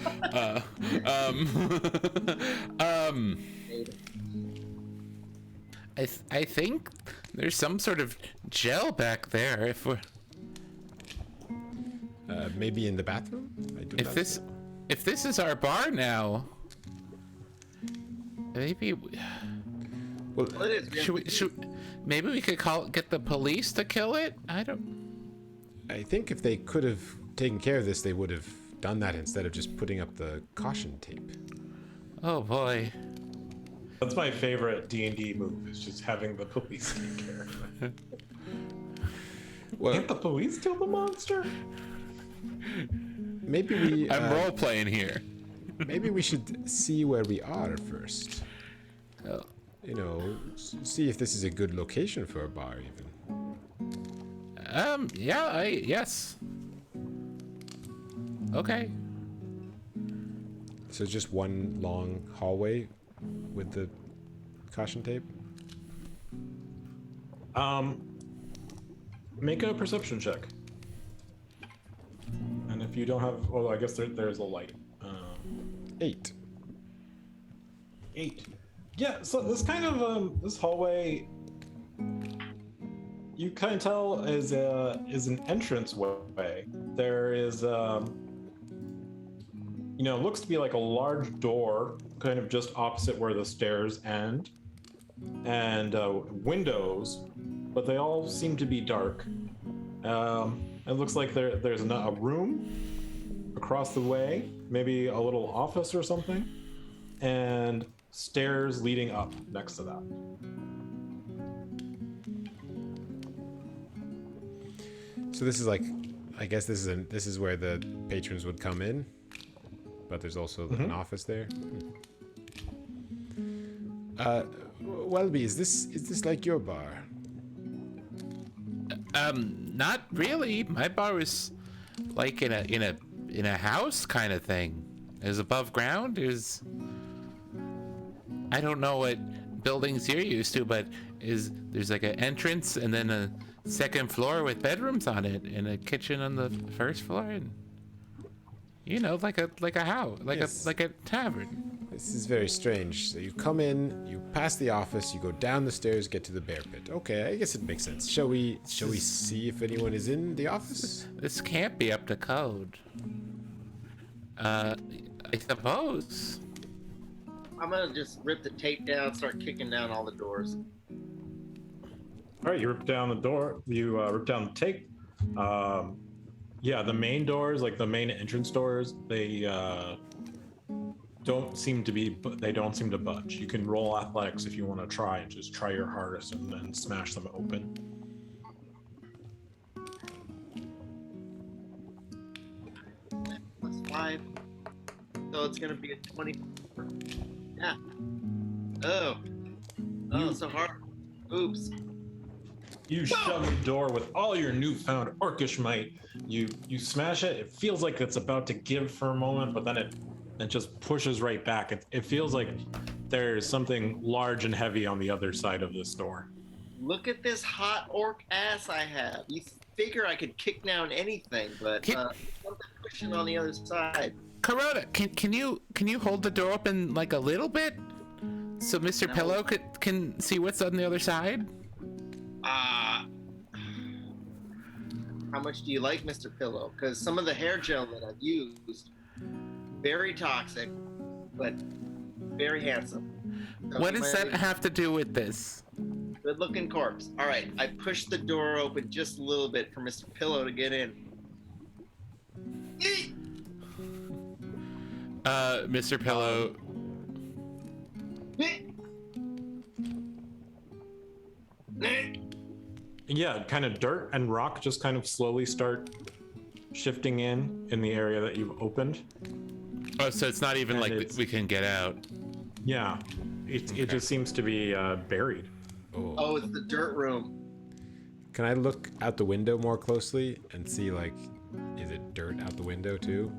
I think there's some sort of gel back there. If we're Maybe in the bathroom? if this is our bar now, maybe. Well, Well, it is. Maybe we could get the police to kill it. I think if they could have taken care of this, they would have done that instead of just putting up the caution tape. Oh boy. That's my favorite D&D move, is just having the police take care of it. Well, Can't the police kill the monster? maybe we. I'm role playing here. Maybe we should see where we are first. Oh. See if this is a good location for a bar, even. Yes. Okay. So just one long hallway with the caution tape? Make a perception check. And if you don't have, I guess there's a light. 8. 8. Yeah, so this kind of this hallway, you kind of tell is an entrance way. There is looks to be like a large door, kind of just opposite where the stairs end, and windows, but they all seem to be dark. It looks like there's a room across the way, maybe a little office or something, and stairs leading up next to that. So this is like, I guess this is where the patrons would come in, but there's also an office there. Wellby, is this like your bar? Not really. My bar was like in a house kind of thing. Is above ground. I don't know what buildings you're used to, but there's like an entrance and then a second floor with bedrooms on it and a kitchen on the first floor, and like a house, Yes. like a tavern. This is very strange. So you come in, you pass the office, you go down the stairs, get to the bear pit. Okay, I guess it makes sense. Shall we see if anyone is in the office? This can't be up to code. I suppose. I'm gonna just rip the tape down, start kicking down all the doors. All right, you rip down the door. You rip down the tape. Yeah, the main doors, like the main entrance doors, they don't seem to budge. You can roll athletics if you want to try and just try your hardest and then smash them open. +5. So it's gonna be a 24. Yeah. Oh. Oh, so hard. Oops. You shove the door with all your newfound orcish might. You smash it. It feels like it's about to give for a moment, but then it just pushes right back. It feels like there's something large and heavy on the other side of this door. Look at this hot orc ass I have. You figure I could kick down anything, but something pushing on the other side. Corona, can you hold the door open like a little bit, so Mr. Pillow can see what's on the other side? How much do you like Mr. Pillow? Because some of the hair gel that I've used, very toxic, but very handsome. What does that have to do with this? Good looking corpse. All right, I pushed the door open just a little bit for Mr. Pillow to get in. Mr. Pillow. Yeah, kind of dirt and rock just kind of slowly start shifting in the area that you've opened. Oh, so it's not even And like we can get out. Yeah, it just seems to be buried. Oh, it's the dirt room. Can I look out the window more closely and see, like, is it dirt out the window too?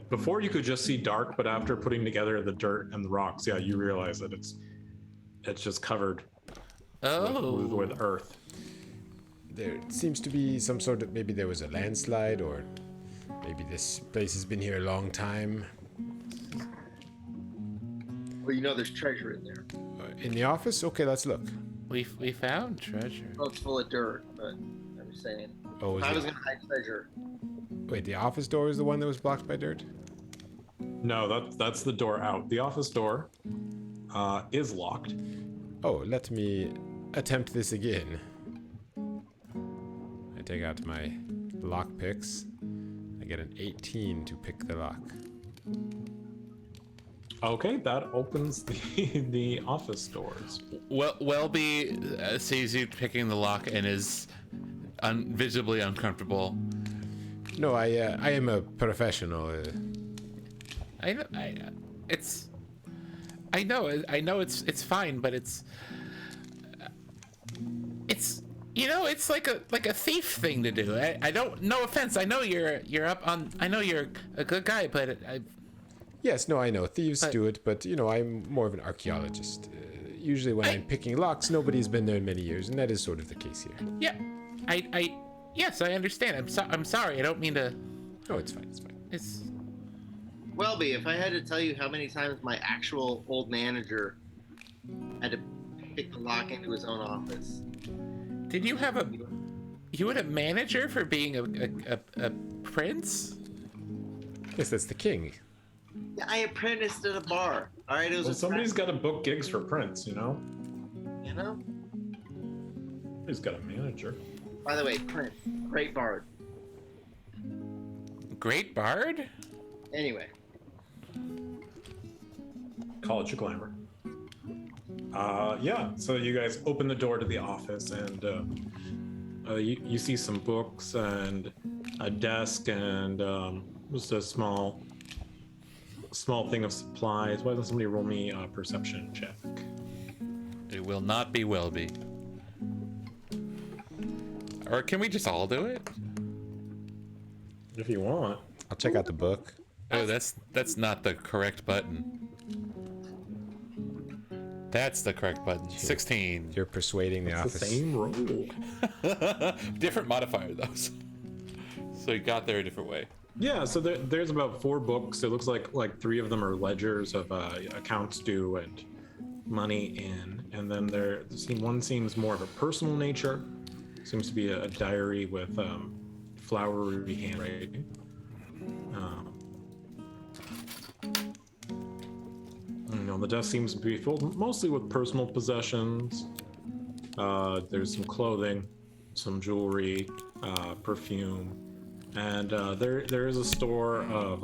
Before you could just see dark, but after putting together the dirt and the rocks, yeah, you realize that it's just covered with earth. There seems to be some sort of, maybe there was a landslide, or maybe this place has been here a long time. Well, you know there's treasure in there. In the office? Okay, let's look. We found treasure. Well, it's full of dirt, but I'm just saying. Oh, If I was gonna hide treasure. Wait, the office door is the one that was blocked by dirt? No, that's the door out. The office door is locked. Oh, let me attempt this again. I take out my lock picks. I get an 18 to pick the lock. Okay, that opens the office doors. Well, Wellby sees you picking the lock and is visibly uncomfortable. No, I am a professional. I know it's fine, but it's it's like a thief thing to do. I don't. No offense. I know you're up on. I know you're a good guy, but Yes, no, I know. Thieves do it, but, I'm more of an archaeologist. Usually when I'm picking locks, nobody's been there in many years, and that is sort of the case here. yeah, yes, I understand. I'm sorry. I don't mean to. Oh, it's fine, It's. Wellby, if I had to tell you how many times my actual old manager had to pick the lock into his own office. Did you have you had a manager for being a prince? Yes, that's the king. Yeah, I apprenticed at a bar. All right, it was. Well, somebody's got to book gigs for Prince, You know. He's got a manager. By the way, Prince, great bard. Great bard? Anyway. College of Glamour. Yeah, so you guys open the door to the office, and you see some books and a desk and just a small thing of supplies. Why doesn't somebody roll me a perception check? It will not be Wellby. Or can we just all do it? If you want. I'll check out the book. Oh, that's not the correct button. That's the correct button. 16. You're persuading the It's office. the same roll. Different modifier though. So you got there a different way. Yeah, so there's about 4 books. It looks like 3 of them are ledgers of accounts due and money in, and then one seems more of a personal nature. Seems to be a diary with flowery handwriting. The desk seems to be filled mostly with personal possessions. There's some clothing, some jewelry, perfume, and there is a store of.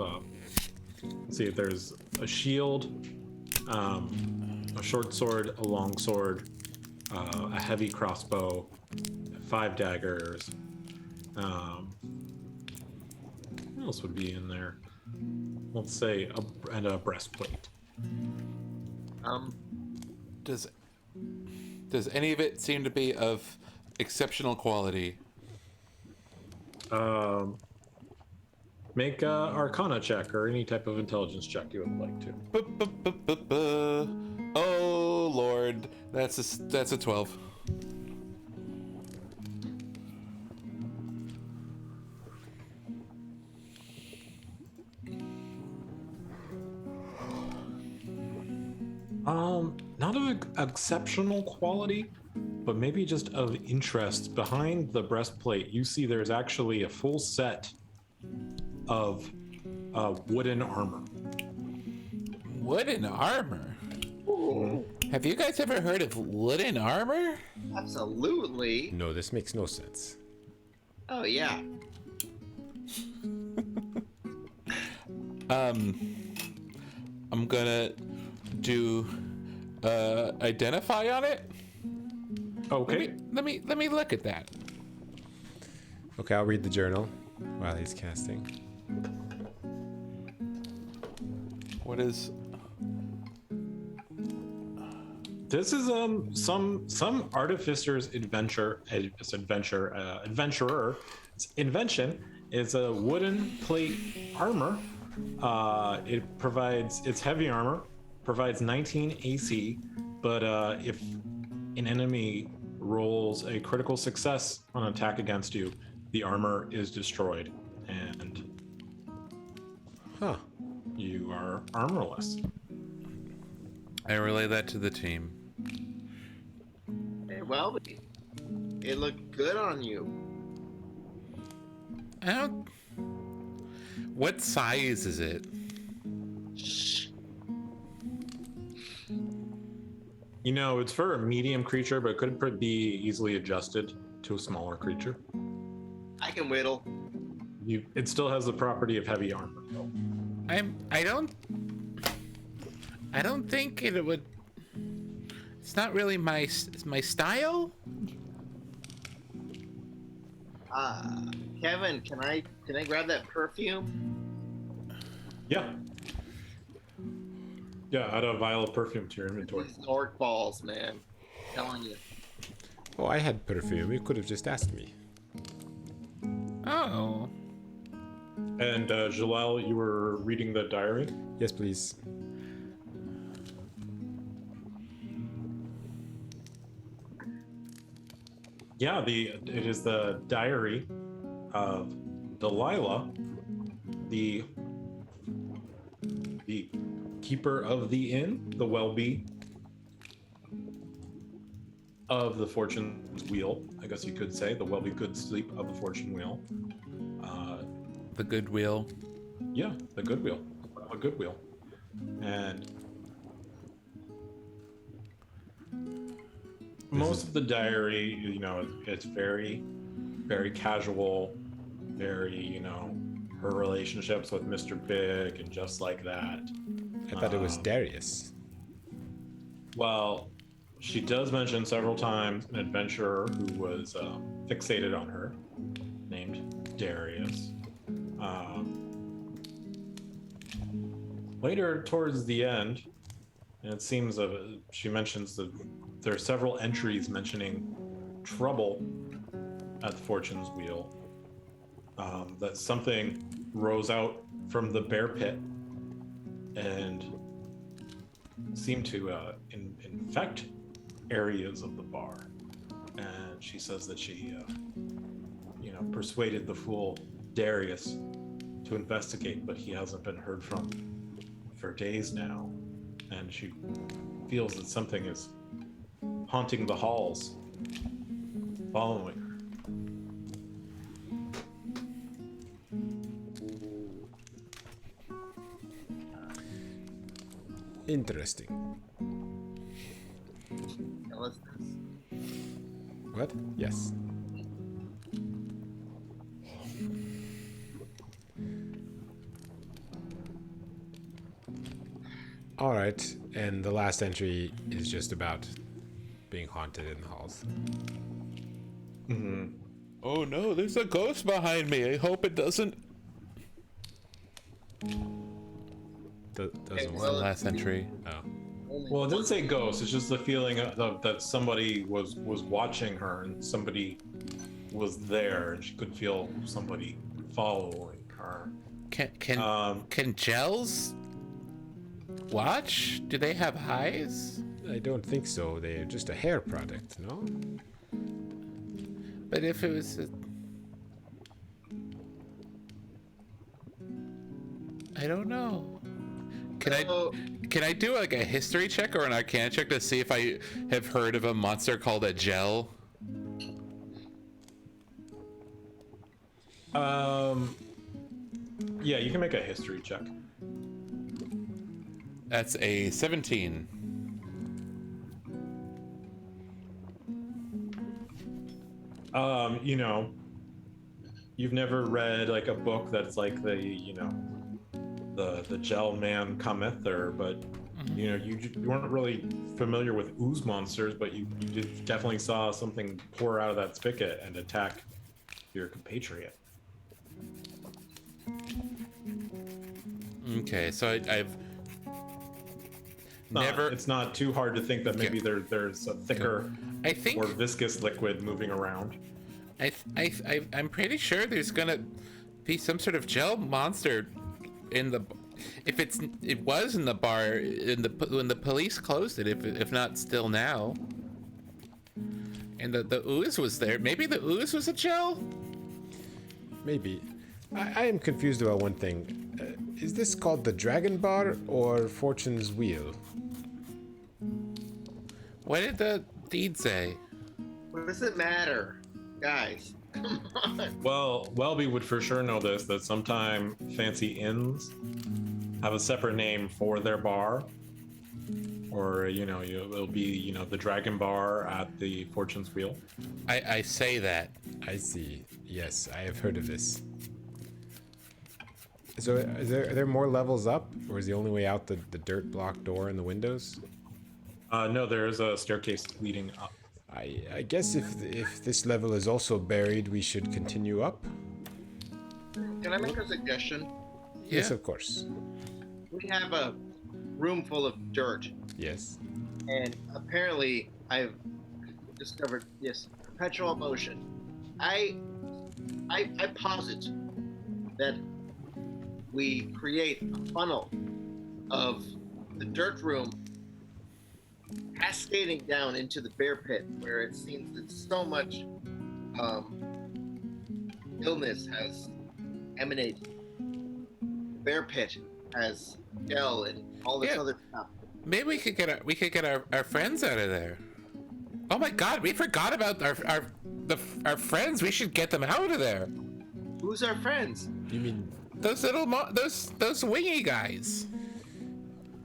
Let's see, there's a shield, a short sword, a long sword, a heavy crossbow, 5 daggers. What else would be in there? let's say, a breastplate. Does any of it seem to be of exceptional quality? Make a Arcana check or any type of intelligence check you would like to. Oh Lord, that's a 12. Not of exceptional quality, but maybe just of interest. Behind the breastplate, you see there's actually a full set of wooden armor. Wooden armor? Ooh, Have you guys ever heard of wooden armor? absolutely. No, this makes no sense. Oh yeah. I'm gonna do identify on it. Okay. Let me look at that. Okay, I'll read the journal while he's casting. What is? This is some artificer's adventurer. Its invention is a wooden plate armor. It's heavy armor, provides 19 AC, but if an enemy rolls a critical success on an attack against you, the armor is destroyed and Huh. you are armorless. I relay that to the team. Hey, well, it looked good on you. I don't. What size is it? Shh. You know, it's for a medium creature, but it could be easily adjusted to a smaller creature. I can whittle. It still has the property of heavy armor. I don't think it would. It's not really my style. Kevin, can I grab that perfume? Yeah. Yeah, add a vial of perfume to your inventory. These orc balls, man. I'm telling you. Oh, I had perfume. You could have just asked me. Oh. And Zhelull, you were reading the diary? Yes, please. Yeah, it is the diary of Delilah, the keeper of the inn, the Wellby of the Fortune's Wheel. I guess you could say the Wellby Goodsleep of the Fortune Wheel. The Goodwill. Yeah, the Goodwill, a Goodwill, and most of the diary, you know, it's very, very casual, very, you know, her relationships with Mr. Big and just like that. I thought it was Darius. Well, she does mention several times an adventurer who was fixated on her, named Darius. Later, towards the end, and it seems she mentions that there are several entries mentioning trouble at the Fortune's Wheel. That something rose out from the bear pit and seemed to infect areas of the bar. And she says that she, persuaded the fool Darius to investigate, but he hasn't been heard from for days now. And she feels that something is haunting the halls, following her. Interesting. Tell us this. What? Yes. All right, and the last entry is just about being haunted in the halls. Mm-hmm. Oh no, there's a ghost behind me. I hope it doesn't. Doesn't well, work. Last entry. Oh. Well, it didn't say ghost. It's just the feeling of that somebody was watching her and somebody was there, and she could feel somebody following her. Can gels watch? Do they have eyes? I don't think so. They're just a hair product, no? But if it was, I don't know. Can I do like a history check or an arcana check to see if I have heard of a monster called a gel? Yeah, you can make a history check. That's a 17. You know, you've never read like a book that's like the, you know, the gel man cometh, or but you know, you weren't really familiar with ooze monsters, but you definitely saw something pour out of that spigot and attack your compatriot. Okay, so I've Not- never. It's not too hard to think that maybe there's a thicker I think or viscous liquid moving around. I'm pretty sure there's gonna be some sort of gel monster in the. If it was in the bar when the police closed it, if not still now. And the ooze was there. Maybe the ooze was a gel. Maybe. I am confused about one thing. Is this called the Dragon Bar or Fortune's Wheel? What did the deed say? What does it matter, guys? Come on. Well, Wellby would for sure know this, that sometime fancy inns have a separate name for their bar. Or, you know, it'll be, you know, the Dragon Bar at the Fortune's Wheel. I say that. I see. Yes, I have heard of this. So, are there more levels up, or is the only way out the dirt block door and the windows? No, there is a staircase leading up. I guess if this level is also buried, we should continue up. Can I make a suggestion? Yes, Yeah. of course. We have a room full of dirt, Yes. and apparently I've discovered this perpetual motion. I posit that we create a funnel of the dirt room cascading down into the bear pit, where it seems that so much illness has emanated. Bear pit has gel and all this Yeah. other stuff. Maybe we could get our friends out of there. Oh my God, we forgot about our friends. We should get them out of there. Who's our friends? You mean Those little those wingy guys.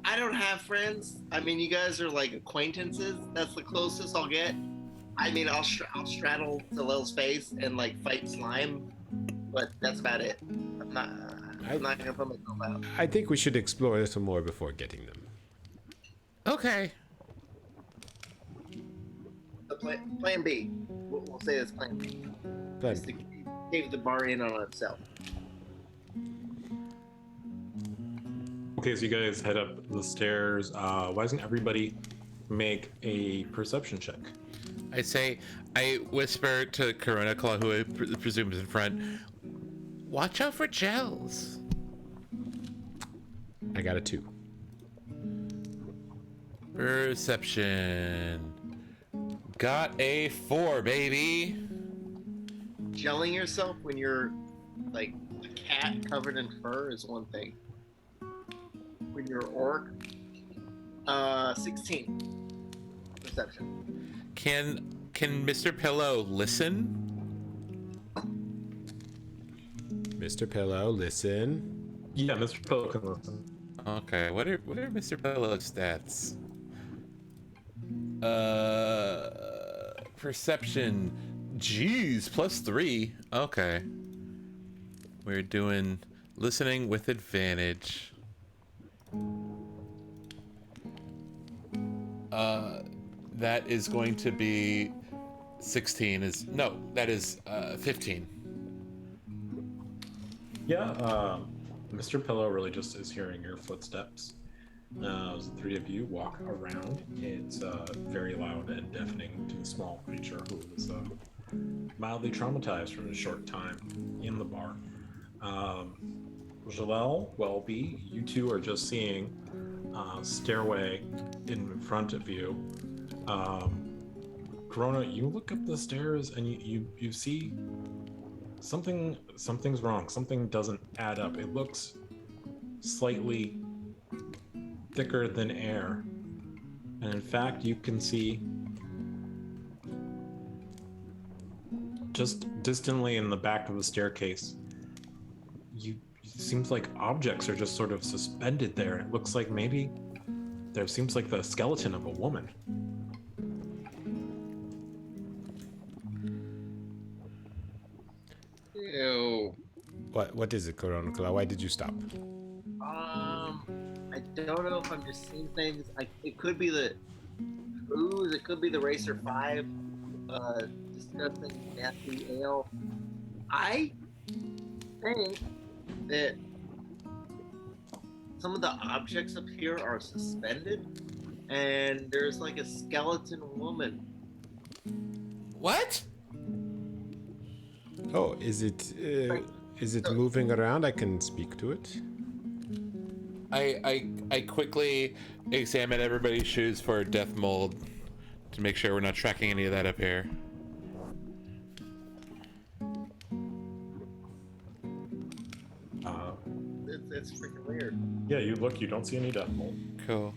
I don't have friends. I mean, you guys are like acquaintances. That's the closest I'll get. I mean, I'll straddle Zhelul's face and like fight slime, but that's about it. I'm not gonna put myself out. I think we should explore a little more before getting them. Okay. The plan B. We'll say it's plan B. Plan Is to cave the bar in on itself. Okay, so you guys head up the stairs. Why doesn't everybody make a perception check? I whisper to Corona Claw, who I presume is in front. Watch out for gels. I got a 2. Perception. Got a 4, baby. Gelling yourself when you're like a cat covered in fur is one thing. When you're an orc, 16 perception. Can Mr. Pillow listen? Mr. Pillow, listen. Yeah, Mr. Pillow can listen. Okay, what are Mr. Pillow's stats? Perception. Jeez, +3. Okay. We're doing listening with advantage. That is going to be 16. That is 15. Yeah, Mr. Pillow really just is hearing your footsteps. As the three of you walk around, it's very loud and deafening to the small creature who is mildly traumatized from his short time in the bar. Zhelull, Wellby, you two are just seeing stairway in front of you. Corona, you look up the stairs and you see something's wrong. Something doesn't add up. It looks slightly thicker than air. And in fact, you can see just distantly in the back of the staircase, it seems like objects are just sort of suspended there. It looks like maybe there seems like the skeleton of a woman. Ew. What is it, Corona? Why did you stop? I don't know if I'm just seeing things. It could be the booze. It could be the Racer 5 disgusting nasty ale. I think that some of the objects up here are suspended, and there's like a skeleton woman. What? Oh, is it moving around? I can speak to it. I quickly examine everybody's shoes for death mold to make sure we're not tracking any of that up here. It's freaking weird. Yeah, you look, you don't see any death mold. Cool.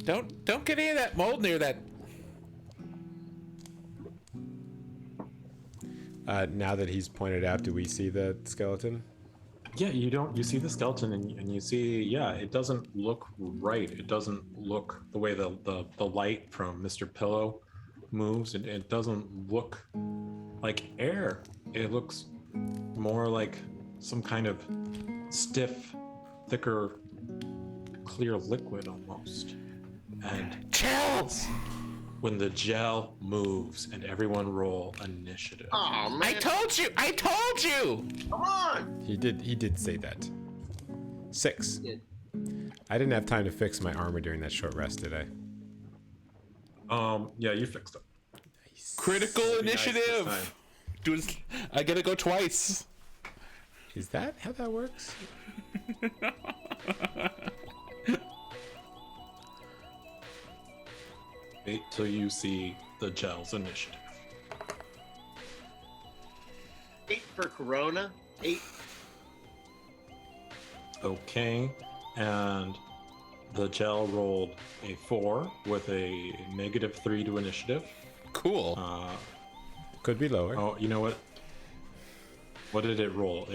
Don't get any of that mold near that. Now that he's pointed out, do we see the skeleton? Yeah, you see the skeleton and you see, yeah, it doesn't look right. It doesn't look the way the light from Mr. Pillow moves. It doesn't look like air. It looks more like some kind of stiff, thicker, clear liquid almost. And Chills! when the gel moves and everyone roll initiative. Oh man! I told you! Come on! He did say that. 6. Yeah. I didn't have time to fix my armor during that short rest, did I? Yeah, you fixed it. Critical Be nice this initiative! I gotta go twice. Is that how that works? Wait till you see the gel's initiative. 8 for Corona. 8. Okay, and the gel rolled a 4 with a -3 to initiative. Cool. Could be lower. Oh, you know what? What did it roll?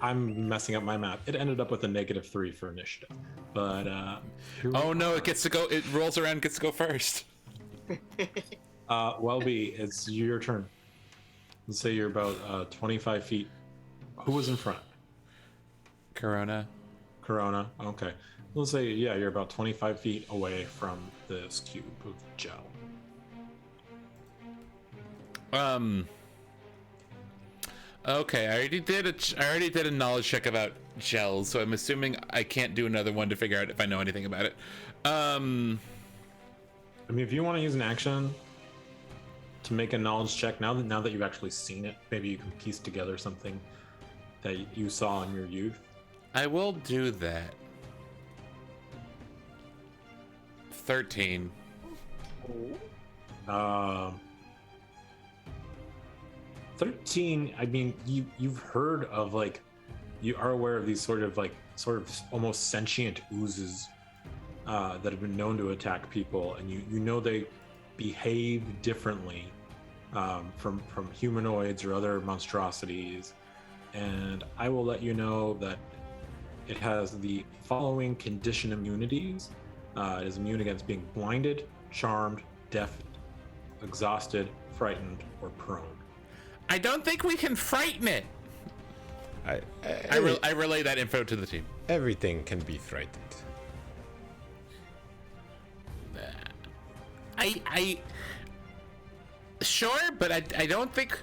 I'm messing up my math. It ended up with a -3 for initiative. But Oh no, it gets to go. It rolls around, gets to go first. Wellby, it's your turn. Let's say you're about 25 feet. Who was in front? Corona. Corona. Okay. Let's say, yeah, you're about 25 feet away from this cube of gel. Okay, I already did a knowledge check about gels, so I'm assuming I can't do another one to figure out if I know anything about it. I mean, if you want to use an action to make a knowledge check, now that you've actually seen it, maybe you can piece together something that you saw in your youth. I will do that. 13. 13, I mean, you've heard of, like, you are aware of these sort of almost sentient oozes that have been known to attack people, and you know they behave differently from humanoids or other monstrosities. And I will let you know that it has the following condition immunities. It is immune against being blinded, charmed, deafened, exhausted, frightened, or prone. I don't think we can frighten it. I relay that info to the team. Everything can be frightened. Sure, but I don't think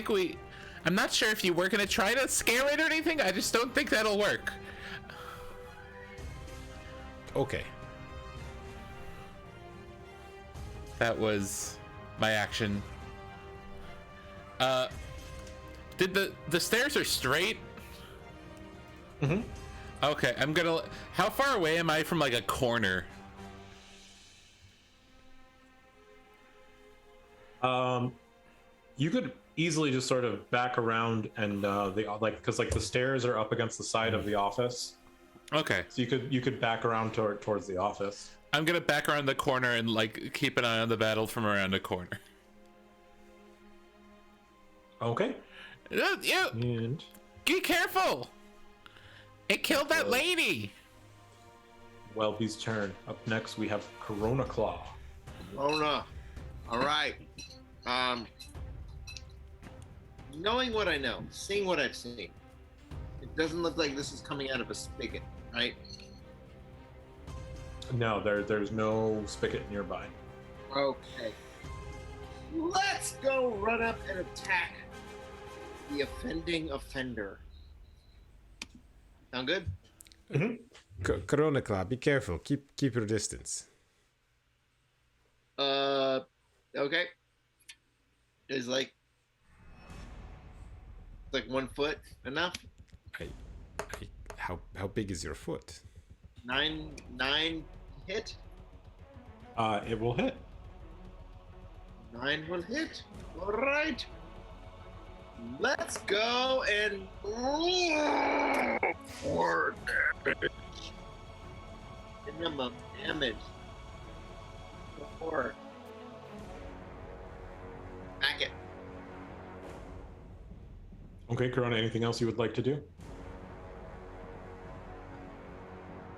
we. I'm not sure if you were gonna try to scare it or anything. I just don't think that'll work. Okay. That was my action. Did the stairs are straight? Mm-hmm. Okay, I'm gonna. How far away am I from like a corner? You could easily just sort of back around and because the stairs are up against the side of the office, Okay, so you could back around towards the office. I'm gonna back around the corner and like keep an eye on the battle from around the corner. Okay. You And be careful! It killed that lady. Wellby's turn. Up next, we have Corona Claw. Oh no. All right. Knowing what I know, seeing what I've seen, it doesn't look like this is coming out of a spigot, right? No, there's no spigot nearby. Okay. Let's go run up and attack the offending offender. Sound good? Corona Claw, be careful. Keep your distance. Okay. Is like 1 foot enough? How big is your foot? 9 hit? It will hit. 9 will hit. All right. Let's go and for damage. Minimum damage. 4. Back it. Okay, Corona, anything else you would like to do?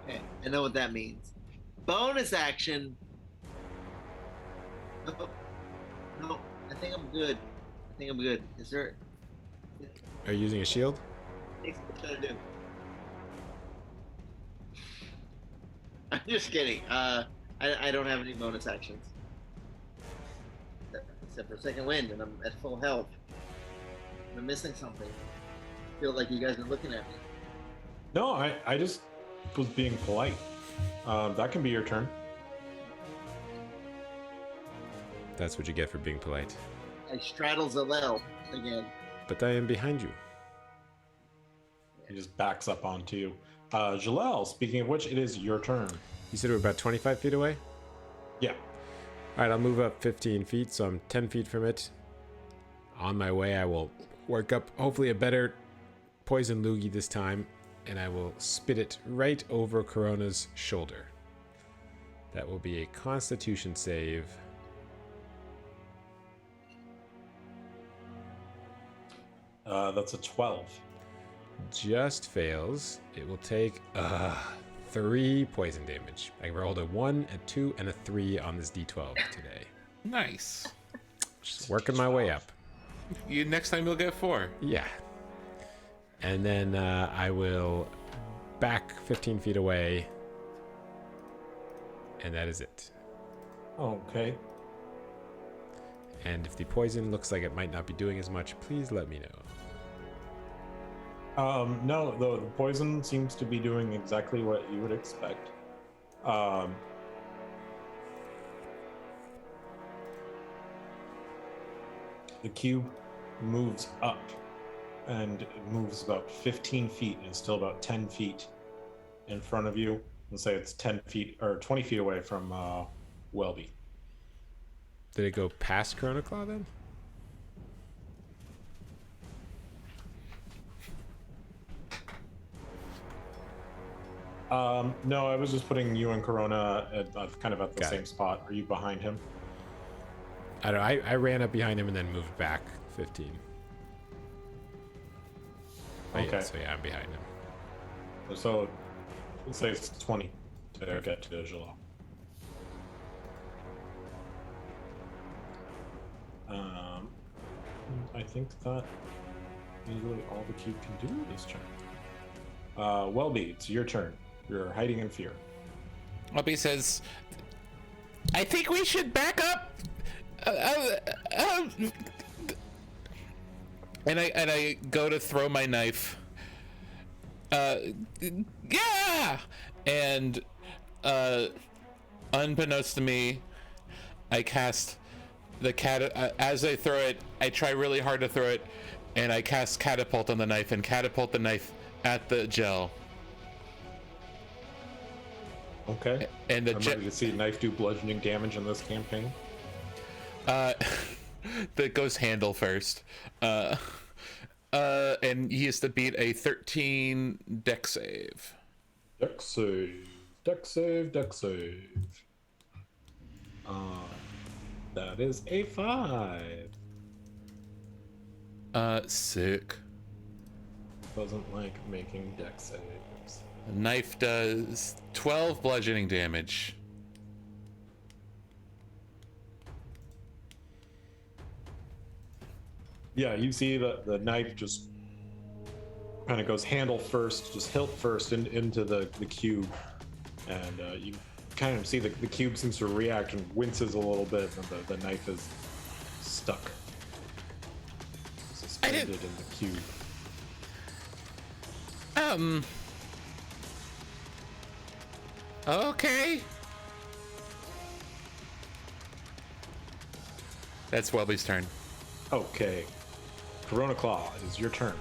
Okay, I know what that means. Bonus action. No, I think I'm good. Is there? Are you using a shield? What should I do? I'm just kidding. I don't have any bonus actions. Except for second wind, and I'm at full health. I'm missing something. I feel like you guys are looking at me. No, I just was being polite. That can be your turn. That's what you get for being polite. I straddle Zhelull again. But I am behind you. He just backs up onto you. Zhelull, speaking of which, it is your turn. You said we're about 25 feet away? Yeah. All right, I'll move up 15 feet, so I'm 10 feet from it. On my way, I will work up, hopefully, a better poison loogie this time, and I will spit it right over Corona's shoulder. That will be a Constitution save. That's a 12. Just fails. It will take 3 poison damage. I rolled a 1, a 2, and a 3 on this d12 today. Nice. Just working my way up. You next time you'll get 4. Yeah. And then I will back 15 feet away. And that is it. Okay. And if the poison looks like it might not be doing as much, please let me know. No, the poison seems to be doing exactly what you would expect. The cube moves up, and it moves about 15 feet, and is still about 10 feet in front of you. Let's say it's 10 feet or 20 feet away from Wellby. Did it go past Corona Claw then? No, I was just putting you and Corona kind of at the Got same it. spot. Are you behind him? I don't know. I ran up behind him and then moved back 15. But Okay. so yeah, I'm behind him. So let's say it's 20 to get to Zhelull. I think that is really all the cube can do this turn. Wellby, it's your turn. You're hiding in fear. Wellby says, I think we should back up. and I go to throw my knife. Yeah, and unbeknownst to me, I cast the cat. As I throw it, I try really hard to throw it, and I cast catapult on the knife and catapult the knife at the gel. Okay. And the I'm ready to see knife do bludgeoning damage in this campaign. that goes handle first. And he has to beat a 13 deck save. Deck save. Deck save. Deck save. That is a 5. Sick. Doesn't like making deck saves. The knife does 12 bludgeoning damage. Yeah, you see the knife just kind of goes handle first, just hilt first into the cube. And you kind of see the cube seems to react and winces a little bit, and the knife is stuck. Suspended in the cube. Okay. That's Wellby's turn. Okay. Corona Claw, it is your turn.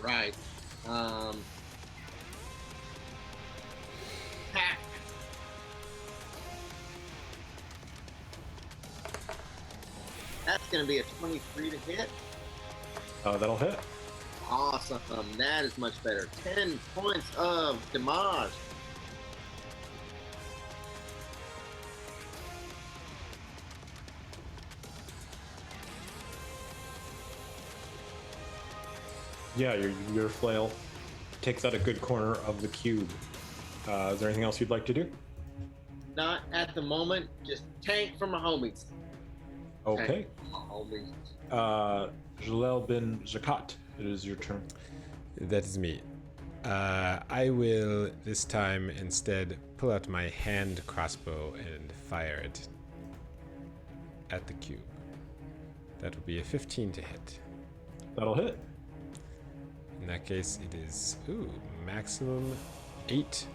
Right. Hack. That's gonna be a 23 to hit. That'll hit. Awesome. That is much better. 10 points of damage. Yeah, your flail takes out a good corner of the cube. Is there anything else you'd like to do? Not at the moment. Just tank for my homies. Okay. Tank for my homies. Zhelull bin Zhakat, it is your turn. That is me. I will this time instead pull out my hand crossbow and fire it at the cube. That will be a 15 to hit. That'll hit. In that case, it is maximum 8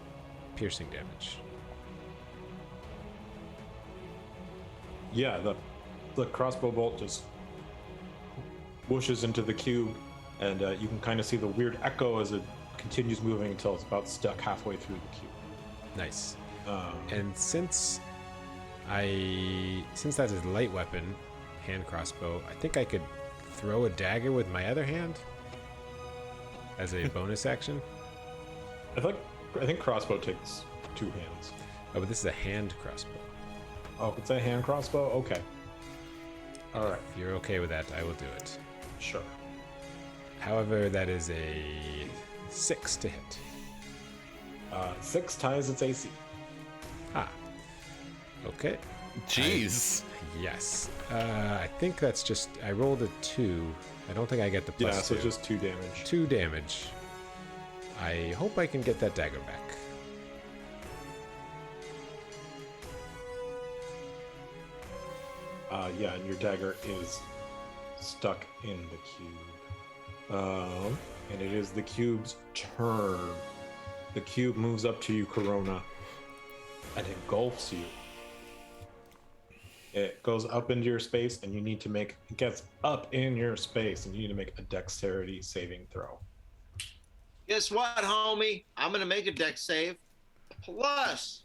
piercing damage. Yeah, the crossbow bolt just whooshes into the cube, and you can kind of see the weird echo as it continues moving until it's about stuck halfway through the cube. Nice. And since that is light weapon, hand crossbow, I think I could throw a dagger with my other hand as a bonus action. I think crossbow takes 2 hands. Oh, but this is a hand crossbow. Oh, it's a hand crossbow? Okay. All right. If you're okay with that, I will do it. Sure. However, that is a 6 to hit. 6 ties its AC. Okay. Jeez. Yes. I think that's just... I rolled a 2. I don't think I get the plus Yeah, so 2. just 2 damage. 2 damage. I hope I can get that dagger back. Yeah, and your dagger is stuck in the cube. And it is the cube's turn. The cube moves up to you, Corona, and engulfs you. It goes up into your space, and it gets up in your space, and you need to make a dexterity saving throw. Guess what, homie? I'm gonna make a dex save. Plus,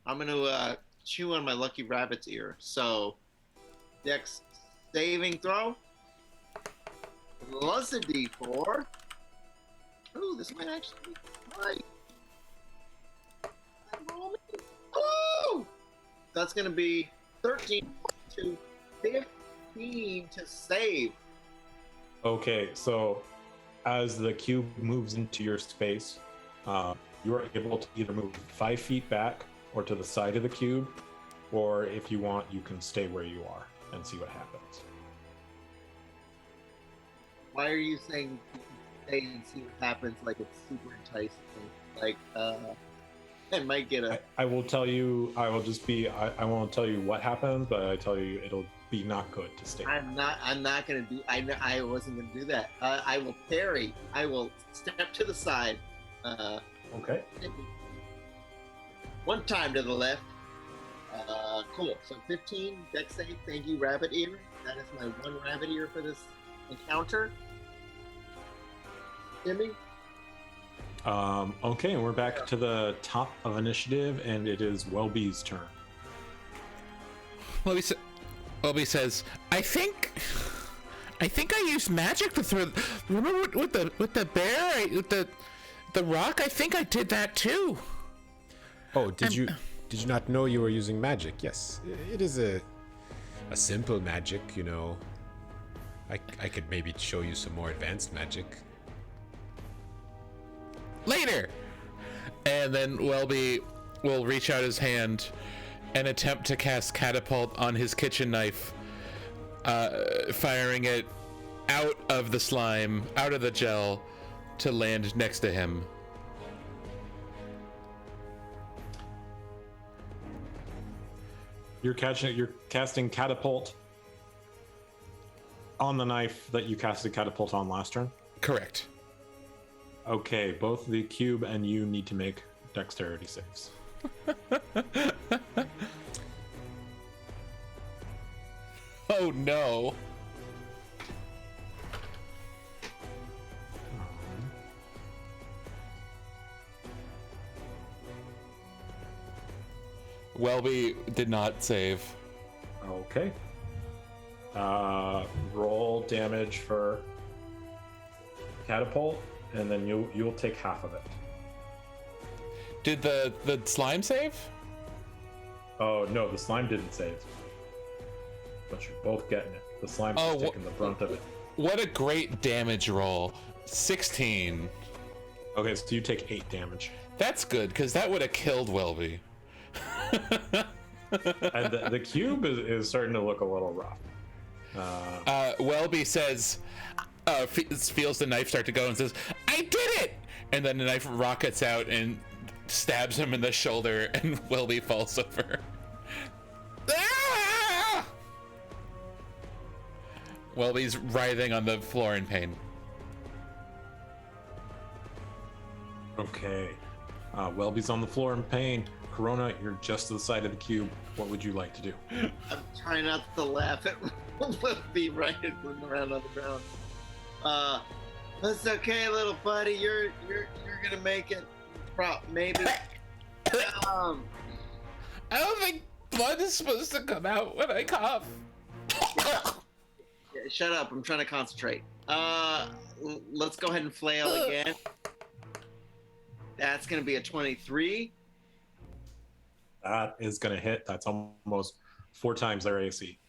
I'm gonna chew on my lucky rabbit's ear. So, dex saving throw. Plus a D4. Ooh, this might actually be right. Ooh! That's gonna be 13 to 15 to save. Okay, so as the cube moves into your space, you are able to either move 5 feet back or to the side of the cube, or if you want, you can stay where you are and see what happens. Why are you saying you can stay and see what happens like it's super enticing? Like, I might get a. I will tell you. I will just be. I won't tell you what happens, but I tell you it'll be not good to stay. I'm not gonna do. I wasn't gonna do that. I will parry. I will step to the side. Okay. One time to the left. Cool. So 15 dex save. Thank you, rabbit ear. That is my one rabbit ear for this encounter. Jimmy. Okay, and we're back to the top of initiative, and it is Wellby's turn. Wellby says, I think I used magic to throw. Remember with the bear, with the rock? I think I did that too. Oh, did you not know you were using magic? Yes, it is a simple magic, you know. I could maybe show you some more advanced magic. Later. And then Wellby will reach out his hand and attempt to cast catapult on his kitchen knife, firing it out of the slime, out of the gel, to land next to him. You're casting catapult on the knife that you casted catapult on last turn. Correct. Okay, both the cube and you need to make dexterity saves. Oh no. Wellby did not save. Okay. Roll damage for catapult, and then you'll take half of it. Did the slime save? Oh no, the slime didn't save. But you're both getting it. The slime's taking the brunt of it. What a great damage roll. 16. Okay, so you take 8 damage. That's good, because that would have killed Wellby. And the cube is starting to look a little rough. Wellby says, feels the knife start to go and says, I did it! And then the knife rockets out and stabs him in the shoulder, and Wellby falls over. Ah! Wellby's writhing on the floor in pain. Okay. Wellby's on the floor in pain. Corona, you're just to the side of the cube. What would you like to do? I'm trying not to laugh at Wellby right around on the ground. That's okay, little buddy. You're gonna make it. Maybe. I don't think blood is supposed to come out when I cough. Yeah, shut up. I'm trying to concentrate. Let's go ahead and flail again. That's gonna be a 23. That is going to hit. That's almost 4 times their AC.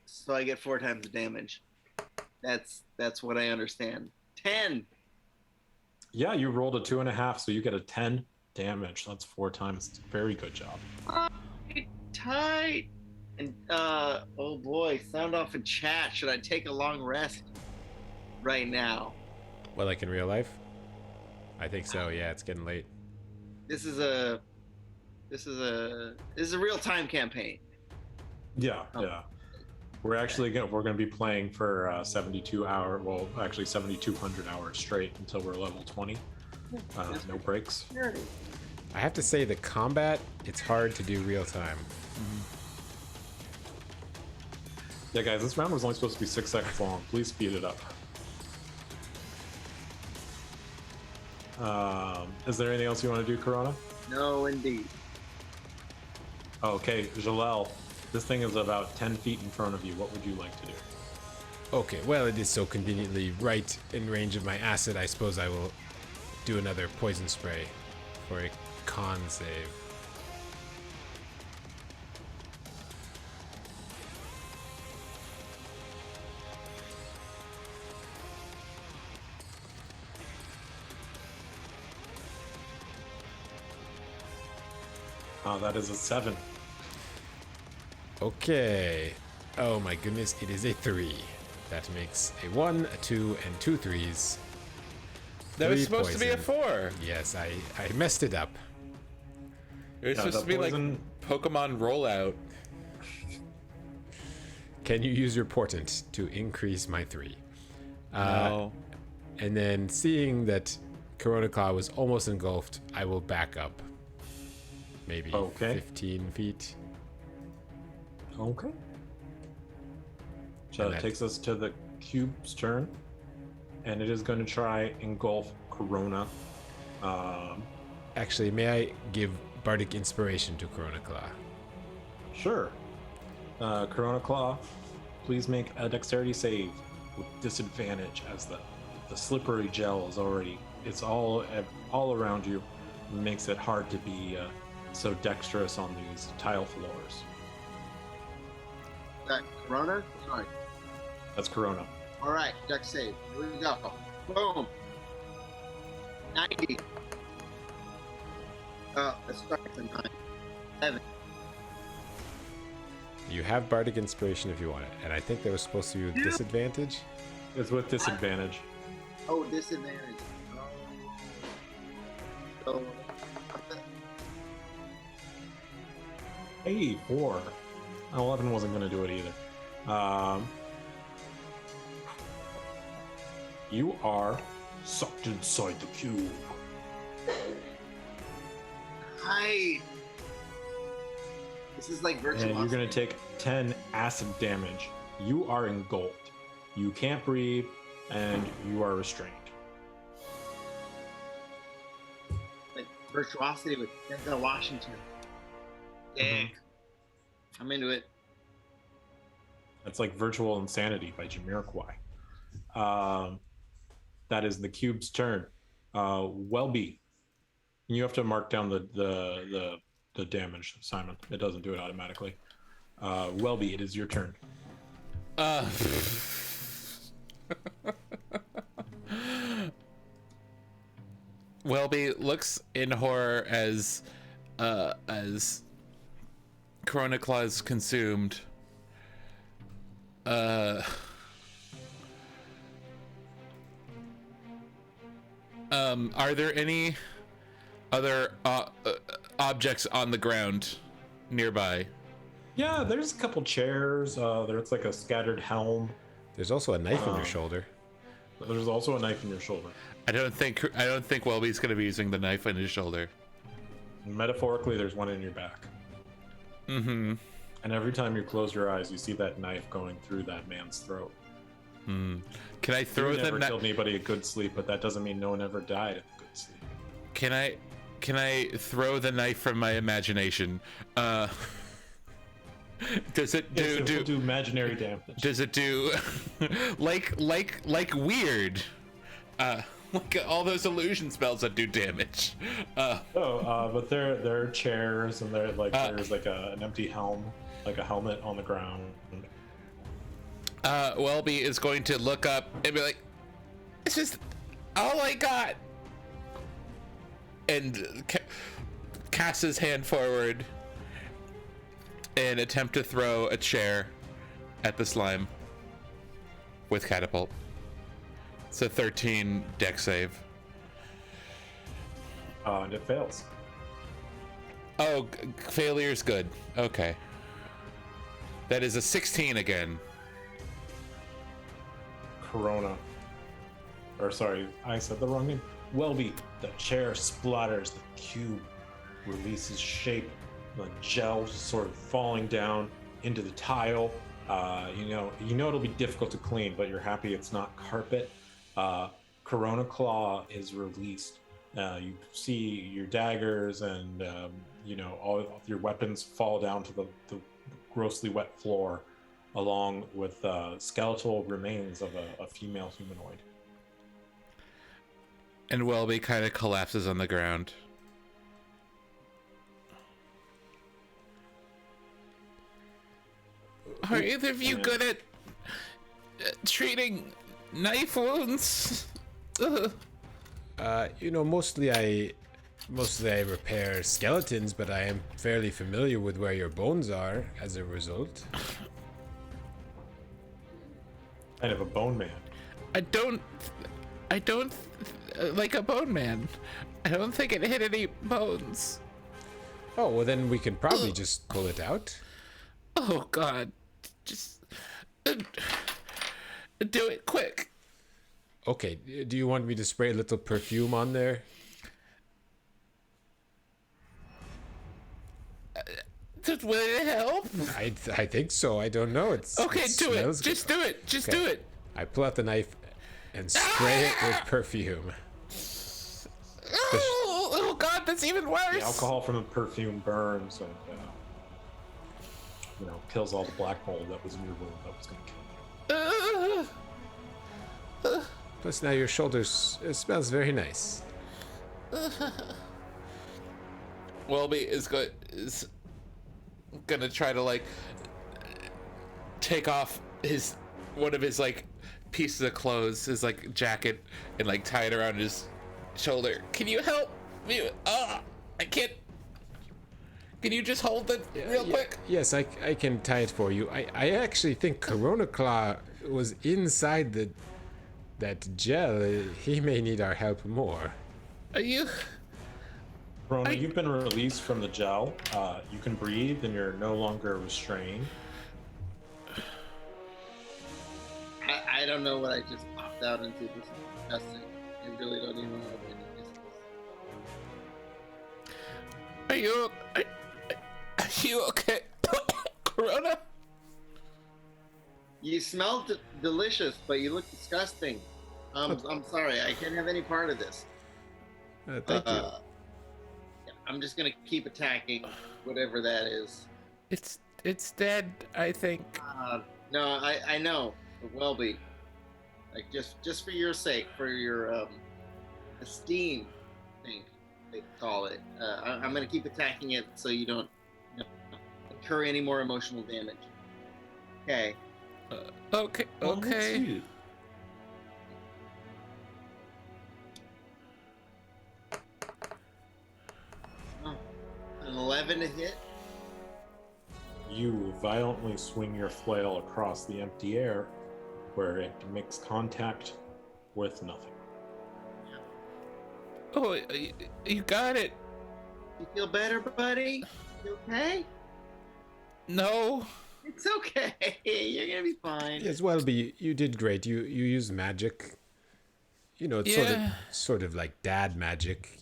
So I get 4 times the damage. That's what I understand. 10. Yeah, you rolled a 2.5, so you get a 10 damage. That's 4 times. Very good job. Tight. And oh boy, sound off in chat. Should I take a long rest right now? Well, like in real life? I think so. Yeah, it's getting late. This is a real-time campaign. Yeah, yeah. We're actually we're going to be playing for 72 hours. Well, actually 7,200 hours straight until we're level 20. No breaks. I have to say, the combat, it's hard to do real time. Yeah, guys, this round was only supposed to be 6 seconds long. Please speed it up. Is there anything else you want to do, Corona? No, indeed. Okay, Zhelull, this thing is about 10 feet in front of you. What would you like to do? Okay, well, it is so conveniently right in range of my acid. I suppose I will do another poison spray for a con save. That is a 7. Okay. Oh my goodness, it is a 3. That makes a 1, a 2, and 2 3s That was 3 supposed to be a poison. 4. Yes, I messed it up. It was Yeah, supposed the to be like poison- Pokemon rollout. Can you use your portent to increase my 3? No. And then seeing that Corona Claw was almost engulfed, I will back up. Maybe Okay. 15 feet. Okay. So And it that- takes us to the cube's turn, and it is going to try engulf Corona. Actually, may I give Bardic Inspiration to Corona Claw? Sure. Corona Claw, please make a dexterity save with disadvantage as the slippery gel is already, it's all around you. It makes it hard to be so dexterous on these tile floors. That Corona? Sorry. That's Corona. All right, dex save. Here we go. Boom. 90. Let's start with a 9. 7. You have Bardic Inspiration if you want it, and I think that was supposed to be with disadvantage. It's with disadvantage. Oh, disadvantage. So, Hey, 4. 11 wasn't going to do it either. You are sucked inside the cube. hi. This is like virtual. And you're going to take 10 acid damage. You are engulfed. You can't breathe, and you are restrained. Like virtuosity with Denzel Washington. Yeah. I'm into it. That's like Virtual Insanity by Jamiroquai. That is the cube's turn. Wellby, you have to mark down the damage, Simon. It doesn't do it automatically. Wellby, it is your turn. Wellby looks in horror as Corona Claw is consumed. Are there any other objects on the ground nearby? Yeah, there's a couple chairs. There's like a scattered helm. There's also a knife on your shoulder. There's also a knife in your shoulder. I don't think Wellby's going to be using the knife on his shoulder. Metaphorically, there's one in your back. Mm-hmm. And every time you close your eyes, you see that knife going through that man's throat. Can I throw You the never knife? killed anybody at good sleep, but that doesn't mean no one ever died at good sleep. Can I throw the knife from my imagination? Does it Yes, it will do imaginary damage. Does it do like weird? Like all those illusion spells that do damage. But there are chairs, and there's like an empty helm, like a helmet on the ground. Wellby is going to look up and be like, "It's just all I got," and cast his hand forward and attempt to throw a chair at the slime with catapult. It's a 13 dex save. And it fails. Oh, failure's good. Okay. That is a 16 again. Corona. Or sorry, I said the wrong name. Wellby, the chair splatters, the cube releases shape, the gel just sort of falling down into the tile. You know it'll be difficult to clean, but you're happy it's not carpet. Corona Claw is released. You see your daggers and all of your weapons fall down to the grossly wet floor, along with skeletal remains of a female humanoid. And Wellby kind of collapses on the ground. Are either of you good at treating knife wounds? Ugh. Mostly I repair skeletons, but I am fairly familiar with where your bones are as a result. Kind of a bone man. I don't I don't like a bone man. I don't think it hit any bones. Oh, well then we can probably just pull it out. Oh God, just do it quick. Okay, do you want me to spray a little perfume on there? Will it help? I think so. I don't know. Okay, it do it. smells Just good. do it. Just Okay. do it. I pull out the knife and spray it with perfume. Oh God, that's even worse. The alcohol from the perfume burns and kills all the black mold that was in your wound that was going to kill you. Plus now your shoulders, it smells very nice. Wellby is gonna try to like take off one of his like pieces of clothes, his like jacket, and like tie it around his shoulder. Can you help me? I can't. Can you just hold it real quick? Yes, I can tie it for you. I actually think Corona Claw was inside that gel. He may need our help more. Are you? Rona, you've been released from the gel. You can breathe and you're no longer restrained. I don't know what I just popped out into. This is disgusting. I really don't even know what it is. Are you okay? Corona? You smell delicious, but you look disgusting. I'm sorry. I can't have any part of this. Thank you. I'm just gonna keep attacking whatever that is. It's dead, I think. No, I know. But Wellby, like just for your sake, for your esteem, I think they call it. I'm gonna keep attacking it so you don't incur any more emotional damage. Okay. Okay. Well, let's Okay. see. An 11 to hit. You violently swing your flail across the empty air where it makes contact with nothing. Oh, you got it. You feel better, buddy? You okay? No. It's okay. You're gonna be fine. Yes, Wellby, you did great. You used magic. It's Yeah. sort of like dad magic,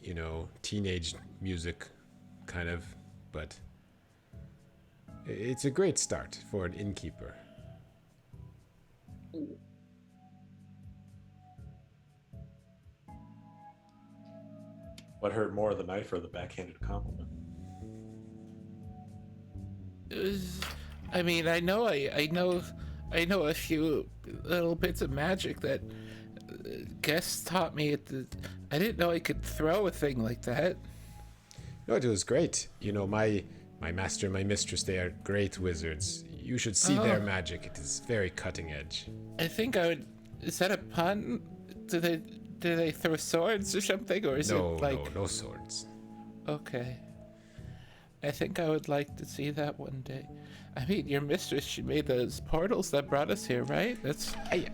teenage music kind of, but it's a great start for an innkeeper. What hurt more, the knife or the backhanded compliment? I mean, I know a few little bits of magic that guests taught me I didn't know I could throw a thing like that. No, it was great. My master and my mistress, they are great wizards. You should see their magic. It is very cutting edge. I think I would. Is that a pun? Do they throw swords or something, or is it like? No swords. Okay. I think I would like to see that one day. I mean, your mistress, she made those portals that brought us here, right?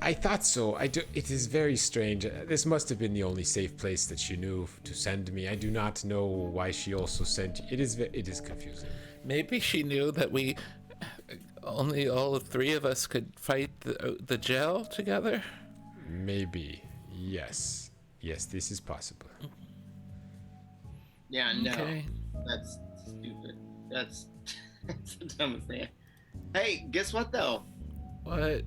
I thought so. It is very strange. This must have been the only safe place that she knew to send me. I do not know why she also sent you. It is confusing. Maybe she knew that only all three of us could fight the gel together. Maybe. Yes, this is possible. Yeah, no. Okay. That's stupid. That's the dumbest thing. Hey, guess what though? What?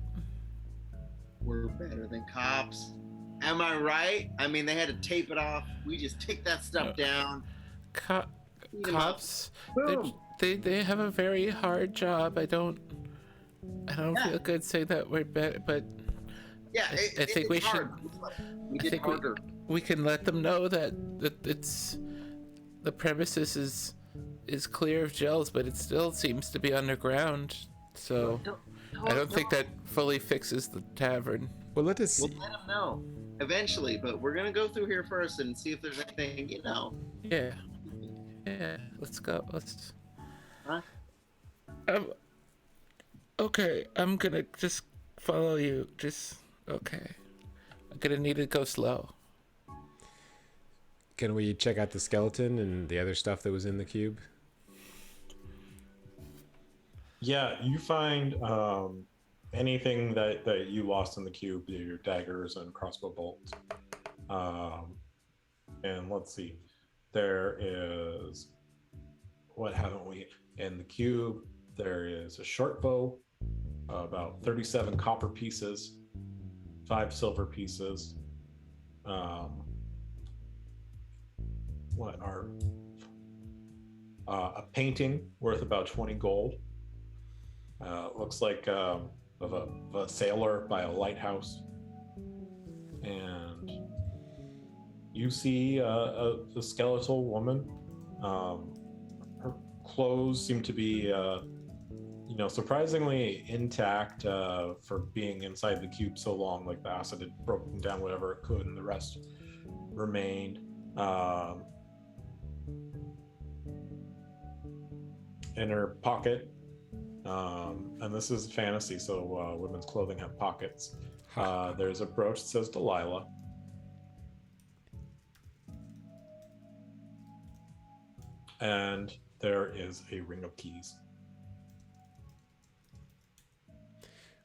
We're better than cops. Am I right? I mean, they had to tape it off. We just take that stuff down. Beat 'em up. Cops? Boom. They have a very hard job. I don't feel good saying that we're better, but Yeah, I think we it's should. hard. We did harder. We can let them know that it's the premises is clear of gels, but it still seems to be underground. So I don't think that fully fixes the tavern. Well, let us We'll see. let them know eventually, but we're gonna go through here first and see if there's anything, Yeah. Let's go. Let's. Huh? Okay. I'm gonna just follow you. Okay. I'm gonna need to go slow. Can we check out the skeleton and the other stuff that was in the cube? Yeah, you find anything that you lost in the cube, your daggers and crossbow bolts. And let's see, there is, what haven't we in the cube? There is a short bow, about 37 copper pieces, 5 silver pieces. What are a painting worth about 20 gold. Looks like of a sailor by a lighthouse, and you see a skeletal woman. Her clothes seem to be, surprisingly intact for being inside the cube so long. Like the acid had broken down whatever it could, and the rest remained. In her pocket, and this is fantasy, so women's clothing have pockets. There's a brooch that says Delilah. And there is a ring of keys.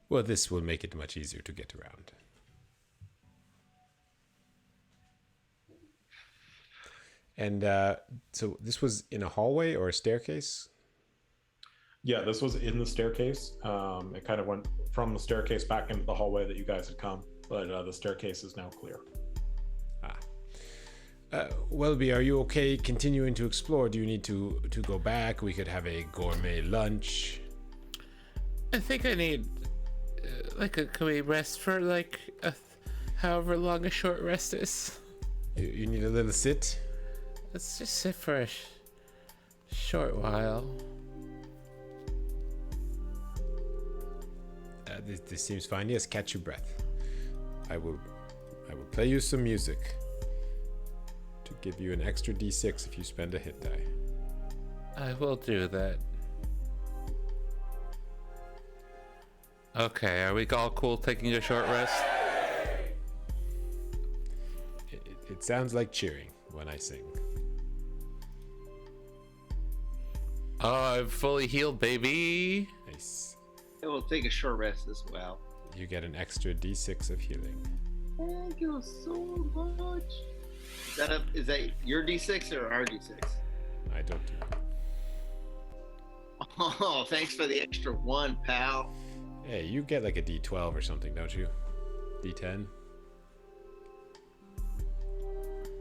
Well, this will make it much easier to get around. And so this was in a hallway or a staircase? Yeah, this was in the staircase. It kind of went from the staircase back into the hallway that you guys had come, but the staircase is now clear. Wellby, are you okay continuing to explore? Do you need to go back? We could have a gourmet lunch. I think I need, can we rest for however long a short rest is? You need a little sit? Let's just sit for a short while. This seems fine. Yes, catch your breath. I will play you some music to give you an extra d6 if you spend a hit die. I will do that. Okay, are we all cool taking a short rest? It sounds like cheering when I sing. Oh, I'm fully healed, baby. Nice. I will take a short rest as well. You get an extra d6 of healing. Thank you so much. Is that your d6 or our d6? I don't do that. Oh, thanks for the extra one, pal. Hey, you get like a d12 or something, don't you? d10?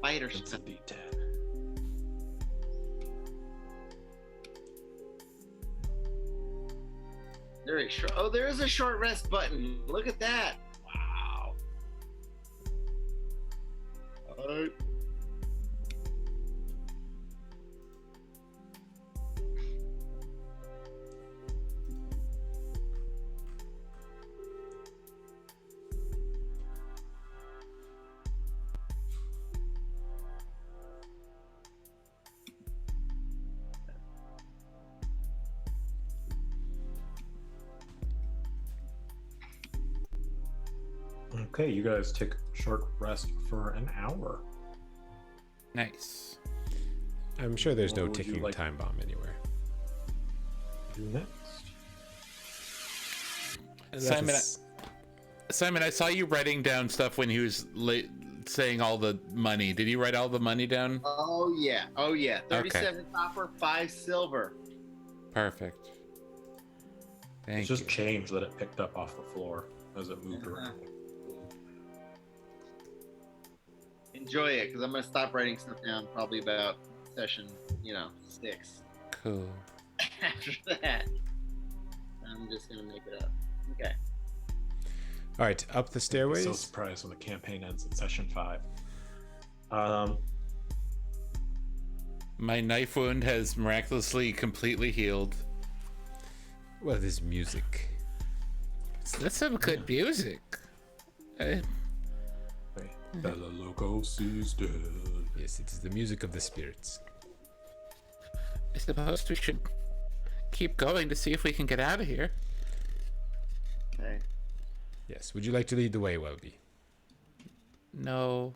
Fighter It's a stuff. D10. There is a short rest button. Look at that. Wow. All right. Okay, you guys take a short rest for an hour. Nice. I'm sure there's no What would you ticking like- time bomb anywhere. Do next. Simon, I saw you writing down stuff when he was saying all the money. Did you write all the money down? Oh yeah. 37 copper, 5 silver. Perfect. Thank It's just you. change that it picked up off the floor as it moved around. Enjoy it, because I'm gonna stop writing stuff down probably about session, 6. Cool. After that, I'm just gonna make it up. Okay. All right, up the stairways. So surprised when the campaign ends at session 5. My knife wound has miraculously completely healed. Well, there's music. That's some good music. Bella Locos is dead. Yes, it is the music of the spirits. I suppose we should keep going to see if we can get out of here. Okay. Yes, would you like to lead the way, Wellby? No.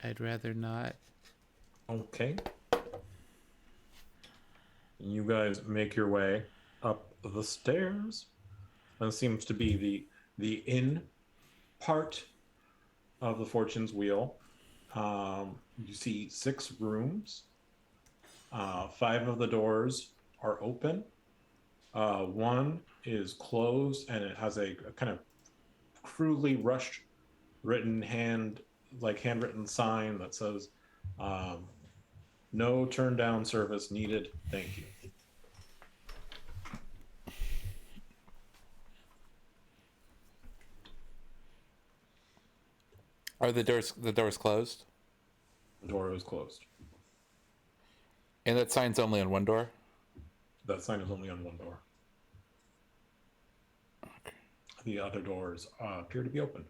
I'd rather not. Okay. You guys make your way up the stairs. That seems to be the inn part of the Fortune's Wheel. You see 6 rooms. 5 of the doors are open. One is closed, and it has a kind of crudely rushed written handwritten sign that says, "No turn down service needed. Thank you." Are the doors closed? The door is closed. And that sign's only on one door? That sign is only on one door. Okay. The other doors appear to be open.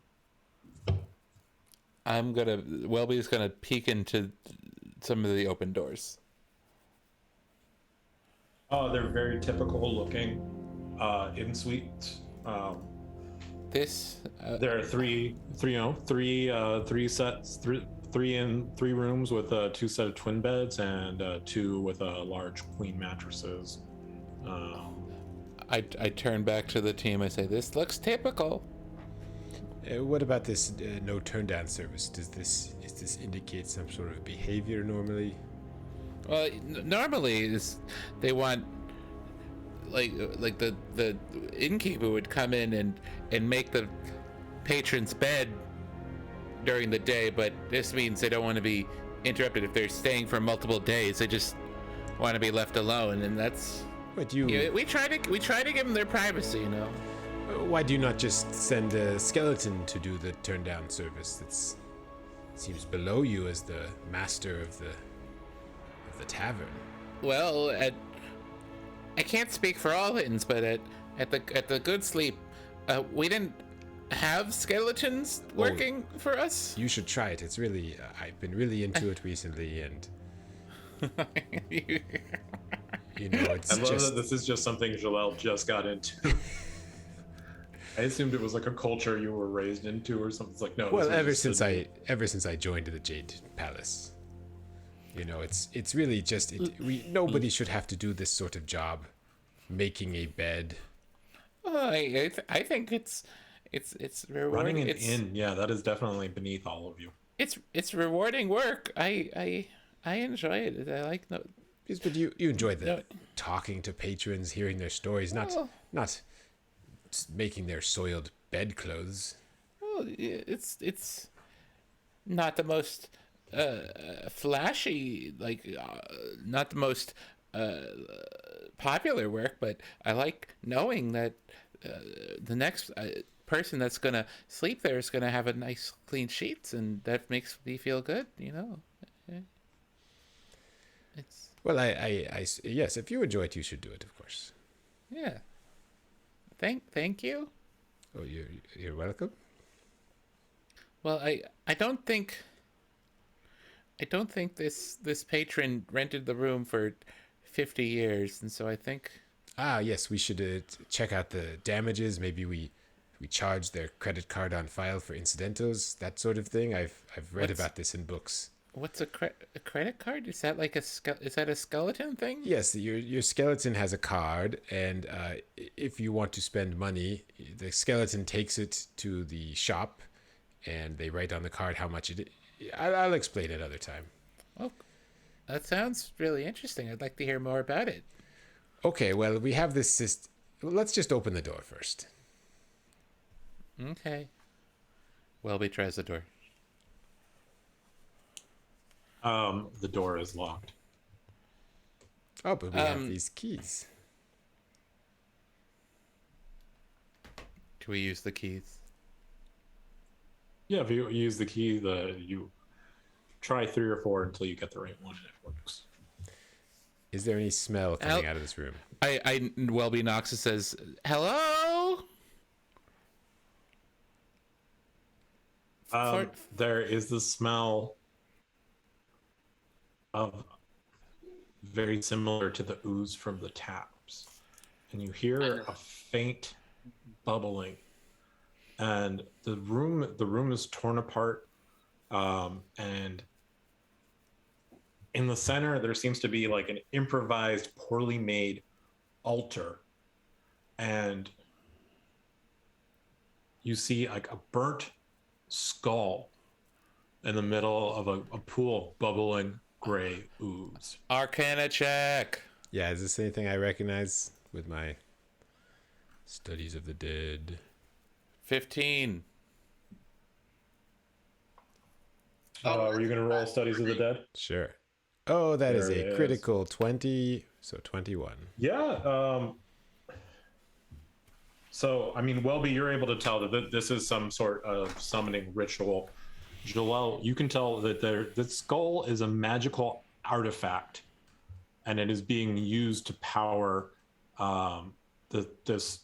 Wellby's gonna peek into some of the open doors. They're very typical looking in suites. There are three rooms with 2 set of twin beds and 2 with large queen mattresses. I turn back to the team. I say, "This looks typical." What about this no turn down service? Is this indicate some sort of behavior normally? Well, normally they want like the innkeeper would come in and make the patron's bed during the day, but this means they don't want to be interrupted if they're staying for multiple days. They just want to be left alone, and that's. But we try to give them their privacy, you know. Why do you not just send a skeleton to do the turn down service? It seems below you as the master of the tavern. Well, I can't speak for all inns, but at the Goodsleep, we didn't have skeletons working for us. You should try it. It's really I've been really into it recently, and it's I love that this is just something Zhelull just got into. I assumed it was like a culture you were raised into or something. It's like, no. Well, ever since I joined the Jade Palace, it's really just nobody should have to do this sort of job, making a bed. I think it's rewarding. Running an inn, yeah, that is definitely beneath all of you. It's rewarding work. I enjoy it. I like no. But you enjoy the talking to patrons, hearing their stories, not making their soiled bedclothes. Well, it's not the most flashy, not the most popular work, but I like knowing that the next person that's gonna sleep there is gonna have a nice clean sheets, and that makes me feel good, It's well, I yes, if you enjoy it, you should do it, of course. Yeah. Thank you. Oh, you're welcome. Well, I don't think this patron rented the room for 50 years, and so I think. Yes, we should check out the damages. Maybe we charge their credit card on file for incidentals, that sort of thing. I've read about this in books. What's a credit card? Is that is that a skeleton thing? Yes, your skeleton has a card, and if you want to spend money, the skeleton takes it to the shop, and they write on the card how much it is. I'll explain it another time. Oh, that sounds really interesting. I'd like to hear more about it. Okay, well, we have this system. Let's just open the door first. Okay. Wellby tries the door. The door is locked. Oh, but we have these keys. Can we use the keys? Yeah, if you use the key, you try 3 or 4 until you get the right one and it works. Is there any smell coming out of this room? Wellby knocks and says, "Hello." There is the smell of very similar to the ooze from the taps, and you hear a faint bubbling and the room is torn apart, and in the center there seems to be like an improvised, poorly made altar, and you see like a burnt skull in the middle of a pool of bubbling gray ooze. Arcana check. Yeah, is this anything I recognize with my studies of the dead? 15. Are you going to roll Studies of the Dead? Sure. Oh, that is There it a is. critical 20, so 21. Yeah. So, I mean, Wellby, you're able to tell that this is some sort of summoning ritual. Zhelull, you can tell that the skull is a magical artifact, and it is being used to power this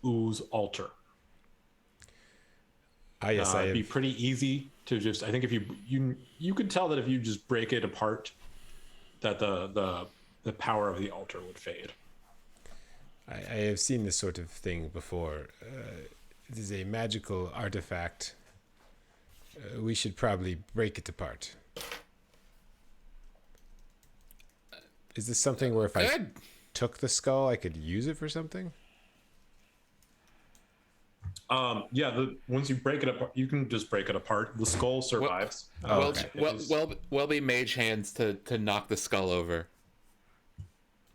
ooze altar. Yes, It'd be pretty easy to just. I think if you could tell that if you just break it apart, that the power of the altar would fade. I have seen this sort of thing before. It is a magical artifact. We should probably break it apart. Is this something where if I took the skull, I could use it for something? Yeah, once you break it apart, you can just break it apart. The skull survives. Wellby mage hands to knock the skull over.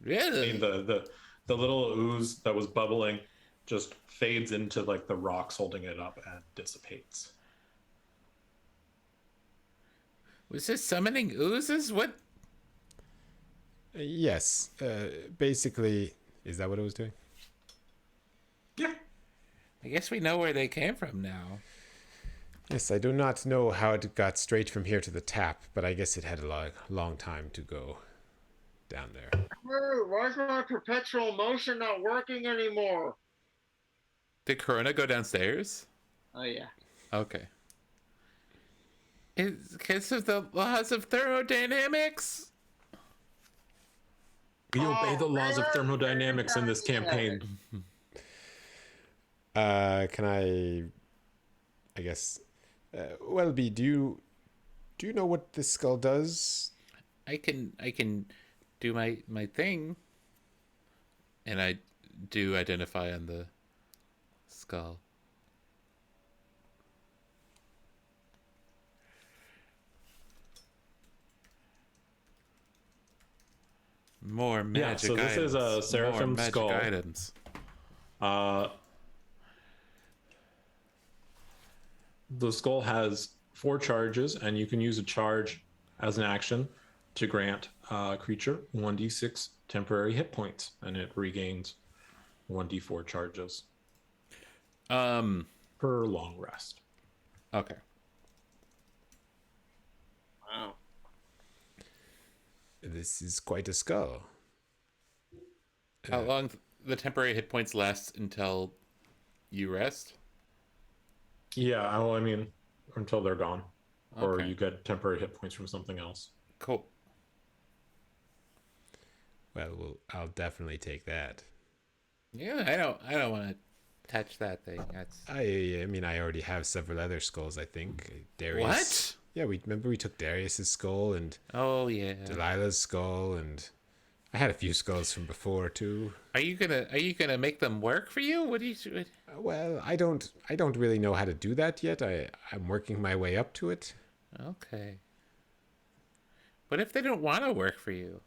Yeah. I mean, the little ooze that was bubbling just fades into like the rocks holding it up and dissipates. Was this summoning oozes? What? Yes. Basically, is that what it was doing? Yeah. I guess we know where they came from now. Yes, I do not know how it got straight from here to the tap, but I guess it had a long time to go down there. Hey, why is my perpetual motion not working anymore? Did Corona go downstairs? Oh, yeah. Okay. It's because of the laws of thermodynamics? We obey the laws of thermodynamics in this campaign. Can I guess, Wellby, do you know what this skull does? I can do my thing. And I do identify on the skull. More magic items. Yeah, so this is a seraphim More magic skull. Items. The skull has 4 charges, and you can use a charge as an action to grant a creature 1d6 temporary hit points, and it regains 1d4 charges per long rest. Okay. Wow. This is quite a skull. How long the temporary hit points last until you rest? Yeah, well, I mean, until they're gone. Or Okay. you get temporary hit points from something else. Cool. Well, I'll definitely take that. Yeah, I don't want to touch that thing. That's I mean, I already have several other skulls, I think. Darius. what? Yeah, we took Darius's skull and Oh yeah. Delilah's skull, and I had a few skulls from before too. Are you gonna make them work for you? What do you? Well, I don't really know how to do that yet. I'm working my way up to it. Okay. What if they don't want to work for you?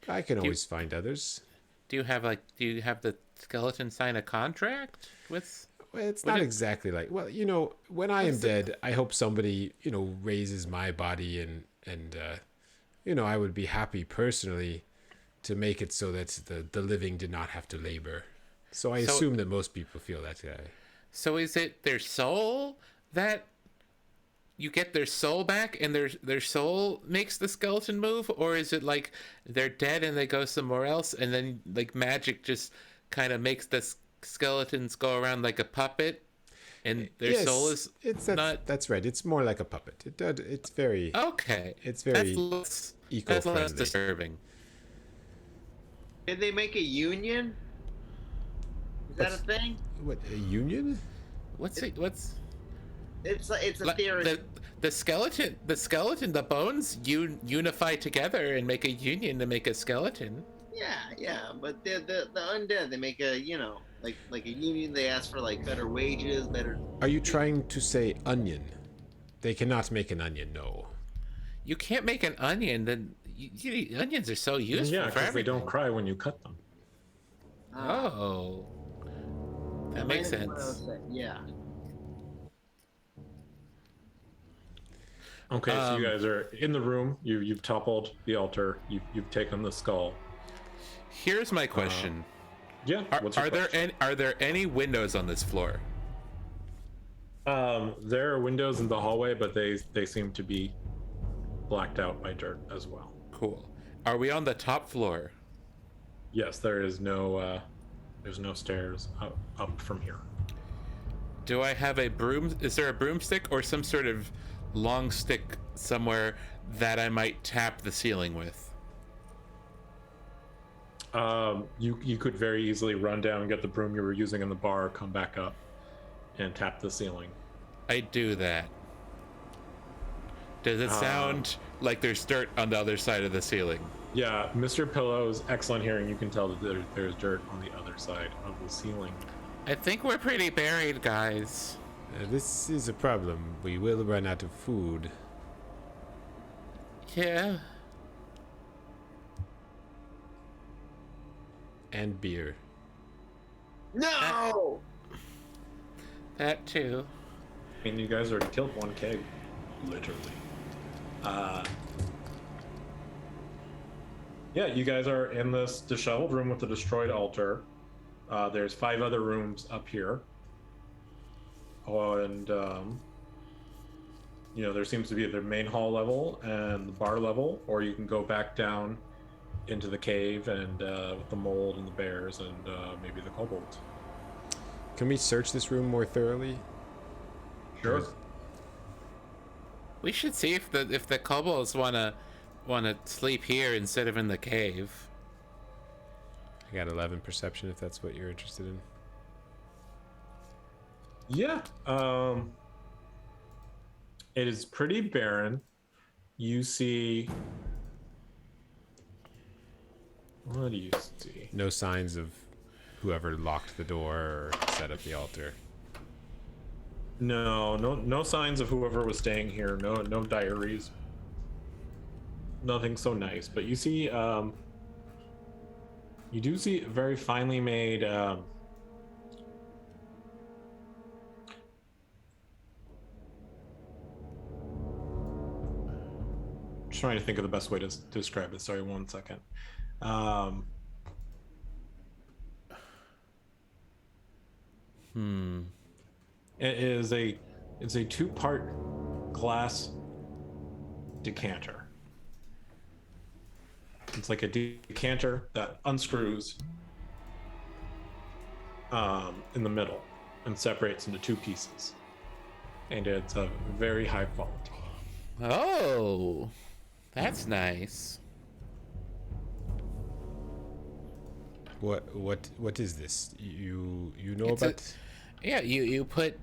I can always find others. Do you have the skeleton sign a contract with? Well, it's not exactly like, well, when I am dead, I hope somebody, raises my body and I would be happy personally to make it so that the living did not have to labor. So I assume that most people feel that way. So is it their soul that you get their soul back and their soul makes the skeleton move, or is it like they're dead and they go somewhere else and then like magic just kind of makes the skeletons go around like a puppet and their soul is that's right. It's more like a puppet. It's very okay. It's very that's eco-friendly. less disturbing. Did they make a union? that a thing? What, a union? What's it? What's It's a like, theory. the skeleton? The bones unify together and make a union to make a skeleton. Yeah, but the undead, they make a, like a union. They ask for like better wages, better. Are you trying to say onion? They cannot make an onion, no. You can't make an onion. Then onions are so useful Yeah, for because they everything. don't cry when you cut them. Oh, that makes might have been what I sense. was saying, yeah. Okay, so you guys are in the room. You've toppled the altar. You've taken the skull. Here's my question: Yeah. What's your question? are there any windows on this floor? There are windows in the hallway, but they seem to be blacked out by dirt as well. Cool. Are we on the top floor? Yes, there's no stairs up from here. Do I have a broom? Is there a broomstick or some sort of long stick somewhere that I might tap the ceiling with? You could very easily run down and get the broom you were using in the bar, come back up, and tap the ceiling. I do that. Does it sound like there's dirt on the other side of the ceiling? Yeah, Mr. Pillow's excellent hearing. You can tell that there's dirt on the other side of the ceiling. I think we're pretty buried, guys. This is a problem. We will run out of food. Yeah. And beer. No. That too. I mean, you guys already killed one keg, literally. Yeah, you guys are in this disheveled room with the destroyed altar. There's 5 other rooms up here. And, there seems to be the main hall level and the bar level, or you can go back down into the cave and with the mold and the bears and maybe the kobolds. Can we search this room more thoroughly? Sure. We should see if the kobolds wanna sleep here instead of in the cave. I got 11 perception if that's what you're interested in. Yeah. It is pretty barren. You see... What do you see? No signs of whoever locked the door or set up the altar. No signs of whoever was staying here. No diaries. Nothing so nice. But you see, you do see very finely made. Trying to think of the best way to describe it. Sorry, 1 second. It's a 2-part glass decanter. It's like a decanter that unscrews in the middle and separates into 2 pieces. And it's a very high quality. Oh, that's nice. What is this? You know It's about? Yeah, you put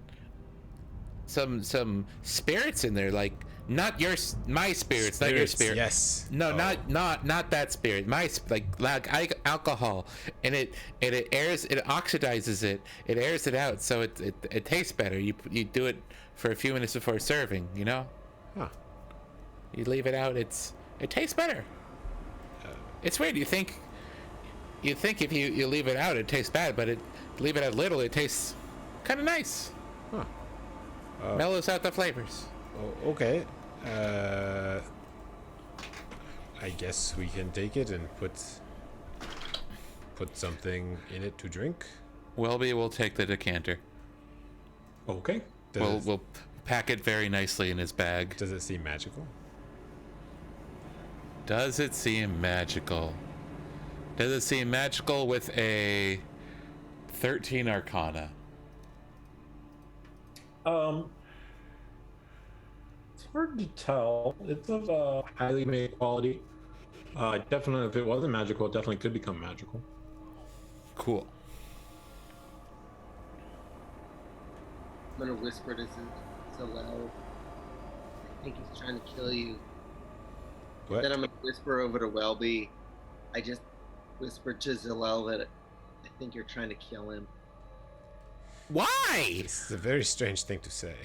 some spirits in there, like my spirits, not your spirit. Yes. No, not that spirit. My like alcohol, and it airs, it oxidizes it, it airs it out, so it tastes better. You do it for a few minutes before serving. You know. Huh. You leave it out, it tastes better. It's weird. You think if you leave it out, it tastes bad, but leave it out little, it tastes kind of nice. Huh. Mellows out the flavors. Oh, okay. I guess we can take it and put something in it to drink. Wellby will take the decanter. Okay. We'll pack it very nicely in his bag. Does it seem magical? Does it seem magical? Does it seem magical with a 13 Arcana? It's hard to tell. It's of a highly made quality. Definitely, if it wasn't magical, it definitely could become magical. Cool. I'm gonna whisper to Zhelull. I think he's trying to kill you. What? Then I'm gonna whisper over to Wellby. I just whispered to Zhelull that I think you're trying to kill him. Why? This is a very strange thing to say.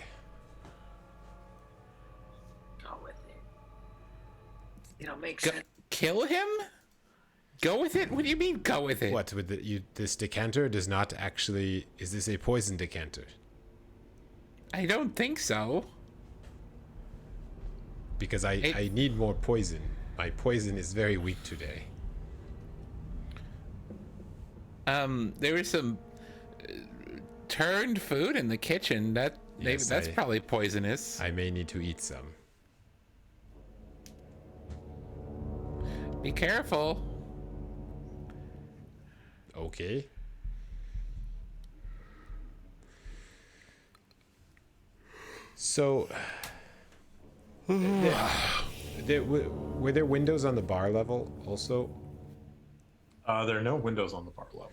Go with it. It'll make sense. Kill him? Go with it? What do you mean, go with it? What, with this decanter does not actually... Is this a poison decanter? I don't think so. Because I need more poison. My poison is very weak today. There was some turned food in the kitchen. That's probably poisonous. I may need to eat some. Be careful. Okay. So, were there windows on the bar level also? There are no windows on the bar level.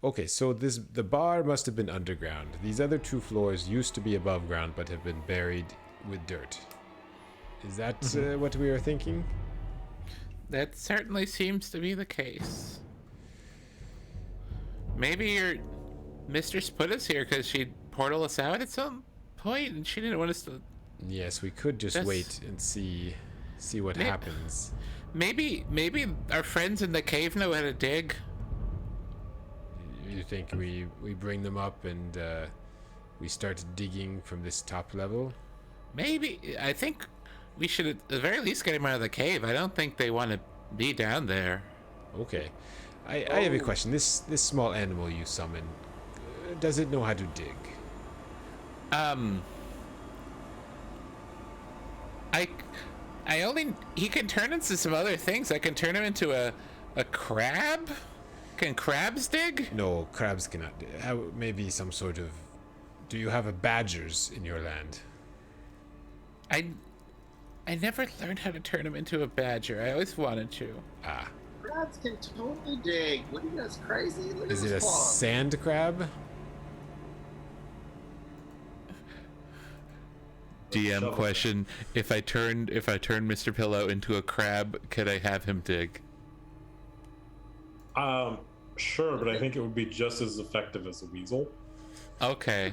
Okay, so the bar must have been underground. These other two floors used to be above ground, but have been buried with dirt. Is that what we are thinking? That certainly seems to be the case. Maybe your mistress put us here because she'd portal us out at some point, and she didn't want us to. Yes, we could just wait and see what happens. Maybe our friends in the cave know how to dig. You think we bring them up and we start digging from this top level? Maybe. I think we should at the very least get him out of the cave. I don't think they want to be down there. Okay. I have a question. This small animal you summon, does it know how to dig? He can turn into some other things. I can turn him into a crab. Can crabs dig? No, crabs cannot dig. Maybe some sort of... Do you have badgers in your land? I never learned how to turn him into a badger. I always wanted to. Ah. Crabs can totally dig. What are you guys crazy? Look Is at it a this claw. sand crab? DM question: If I turned Mr. Pillow into a crab, could I have him dig? Sure, but I think it would be just as effective as a weasel. Okay.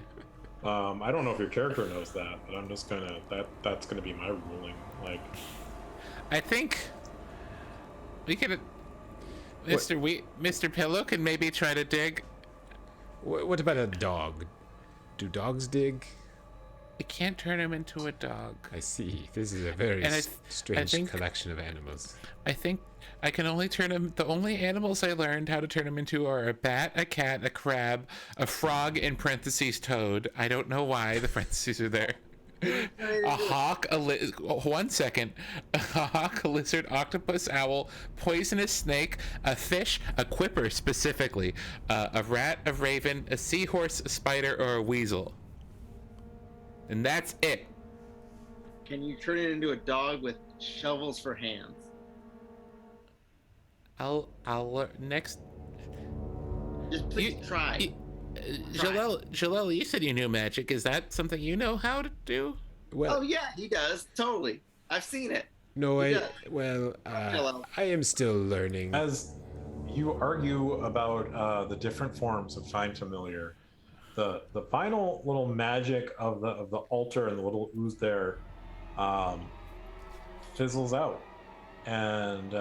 I don't know if your character knows that, but I'm just gonna that's gonna be my ruling. Like, I think we could. Mr. Pillow can maybe try to dig. What about a dog? Do dogs dig? I can't turn him into a dog. I see. This is a very strange collection of animals. I think I can only turn him. The only animals I learned how to turn him into are a bat, a cat, a crab, a frog, in parentheses toad. I don't know why the parentheses are there. A hawk, a hawk, a lizard, octopus, owl, poisonous snake, a fish, a quipper specifically, a rat, a raven, a seahorse, a spider, or a weasel. And that's it. Can you turn it into a dog with shovels for hands? I'll learn next. Just please try. Zhelull, you said you knew magic. Is that something you know how to do? Well, Oh yeah, he does. Totally. I've seen it. no, he I does. I am still learning. as you argue about the different forms of Find Familiar, the final little magic of the altar and the little ooze there fizzles out, and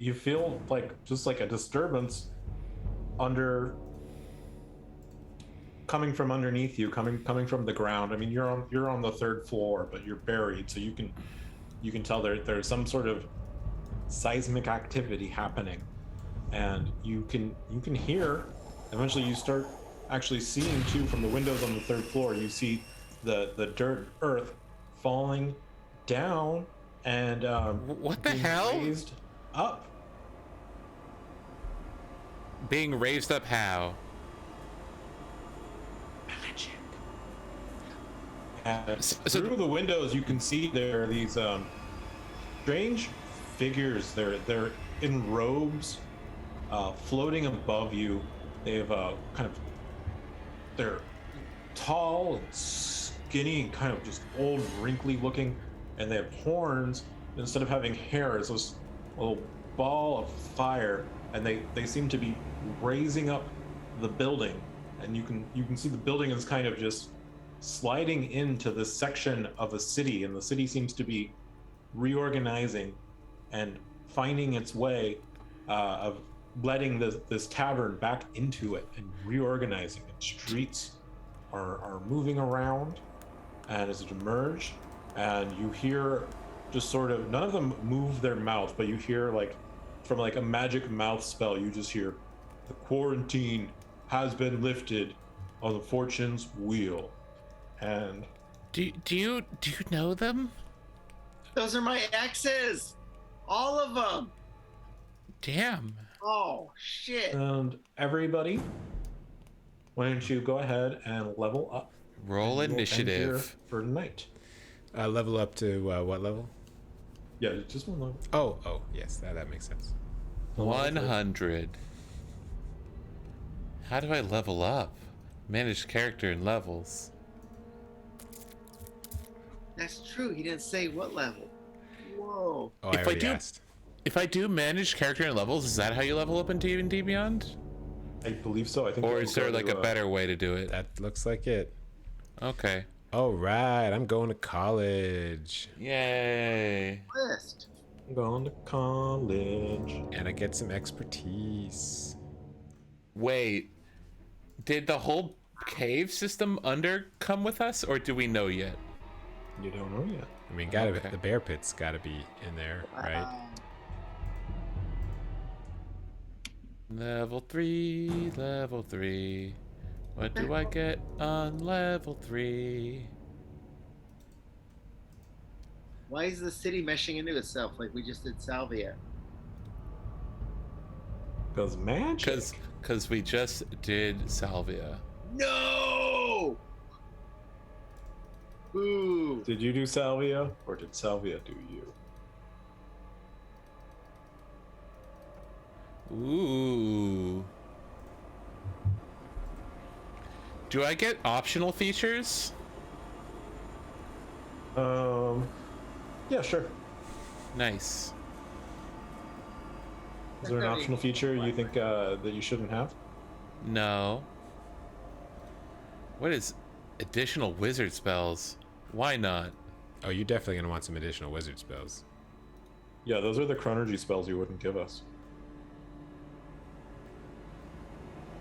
you feel just like a disturbance coming from underneath you, coming from the ground. I mean, you're on the third floor, but you're buried, so you can tell there's some sort of seismic activity happening, and you can hear. Eventually, you start actually seeing too from the windows on the third floor. You see the dirt earth falling down and What the being hell? raised up. Being raised up how? Magic. And through the windows, you can see there are these strange figures. They're in robes, Floating above you, they have they're tall and skinny and kind of just old, wrinkly looking, and they have horns. Instead of having hair, it's this little ball of fire, and they seem to be raising up the building, and you can see the building is kind of just sliding into this section of a city, and the city seems to be reorganizing and finding its way of letting this tavern back into it and reorganizing it. Streets are moving around, and as it emerged, and you hear just sort of, none of them move their mouth, but you hear like from like a magic mouth spell, you just hear, the quarantine has been lifted on the fortune's wheel. And Do you know them? Those are my exes. All of them. Damn. Oh, shit. and everybody, why don't you go ahead and level up? Roll And we'll end here initiative. for tonight. Level up to what level? Yeah, just one level. Oh, yes, that makes sense. 100. How do I level up? Manage character and levels. That's true. He didn't say what level. Whoa. Oh, If I I already do- asked. If I do manage character and levels, is that how you level up in D&D Beyond? I believe so. I think. Or we'll is there go like to, a better way to do it? That looks like it. Okay. All right, I'm going to college, Yay. List. I'm going to college. and I get some expertise. Wait. Did the whole cave system under come with us, or do we know yet? You don't know yet. I mean, Okay. the bear pit's gotta be in there, right? Level 3, level 3. What do I get on level 3? Why is the city meshing into itself like we just did Salvia? Because magic. Cause we just did Salvia. No! Ooh. Did you do Salvia, or did Salvia do you? Ooh. Do I get optional features? Yeah, sure. Nice. Is there an optional feature you think that you shouldn't have? No. What is additional wizard spells? Why not? Oh, you're definitely gonna want some additional wizard spells. Yeah, those are the chronergy spells you wouldn't give us.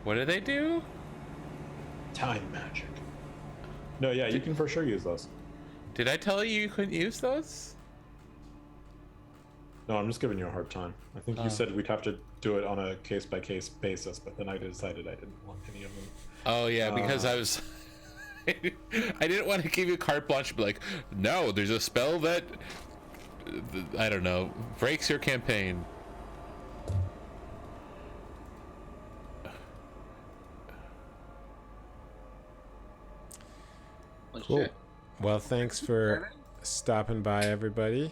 What do they do? Time magic. No, yeah, you can for sure use those. Did I tell you you couldn't use those? No, I'm just giving you a hard time. I think you said we'd have to do it on a case-by-case basis, but then I decided I didn't want any of them. Oh yeah, because I was I didn't want to give you carte blanche, but like, no, there's a spell that I don't know, breaks your campaign. Cool. Well, thanks for stopping by, everybody.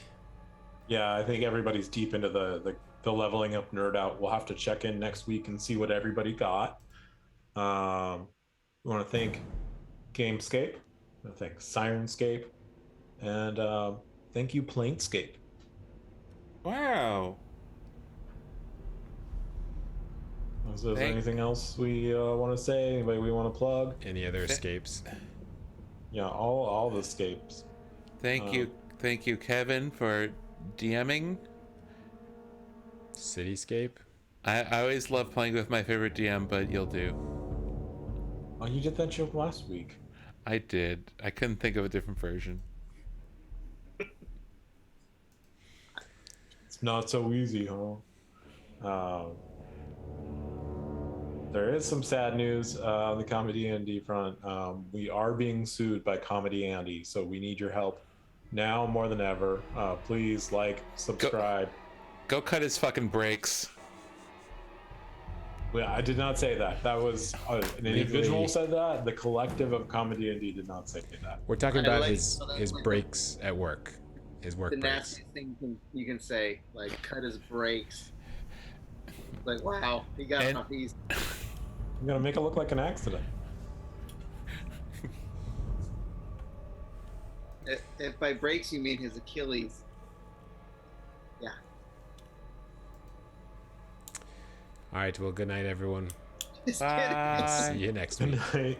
Yeah, I think everybody's deep into the leveling up nerd out. We'll have to check in next week and see what everybody got. We want to thank Gamescape. I want to thank Sirenscape. And thank you, Planescape. Wow. Is there anything else we want to say? Anybody we want to plug? Any other escapes? Yeah, all the escapes. Thank you, Kevin, for DMing. Cityscape? I always love playing with my favorite DM, but you'll do. Oh, you did that joke last week. I did. I couldn't think of a different version. It's not so easy, huh? There is some sad news on the Comedy&D front. We are being sued by Comedy&D, so we need your help now more than ever. Please like, subscribe. Go cut his fucking brakes. Yeah, I did not say that. That was an individual said that. The collective of Comedy&D did not say that. We're talking I about like- his like- breaks at work. His work The breaks. nastiest thing you can say, like cut his brakes. Like, wow, he got And- off easy. I'm gonna make it look like an accident. If by breaks you mean his Achilles. Yeah. All right. Well, good night, everyone. Just Bye. See you next Good week. night.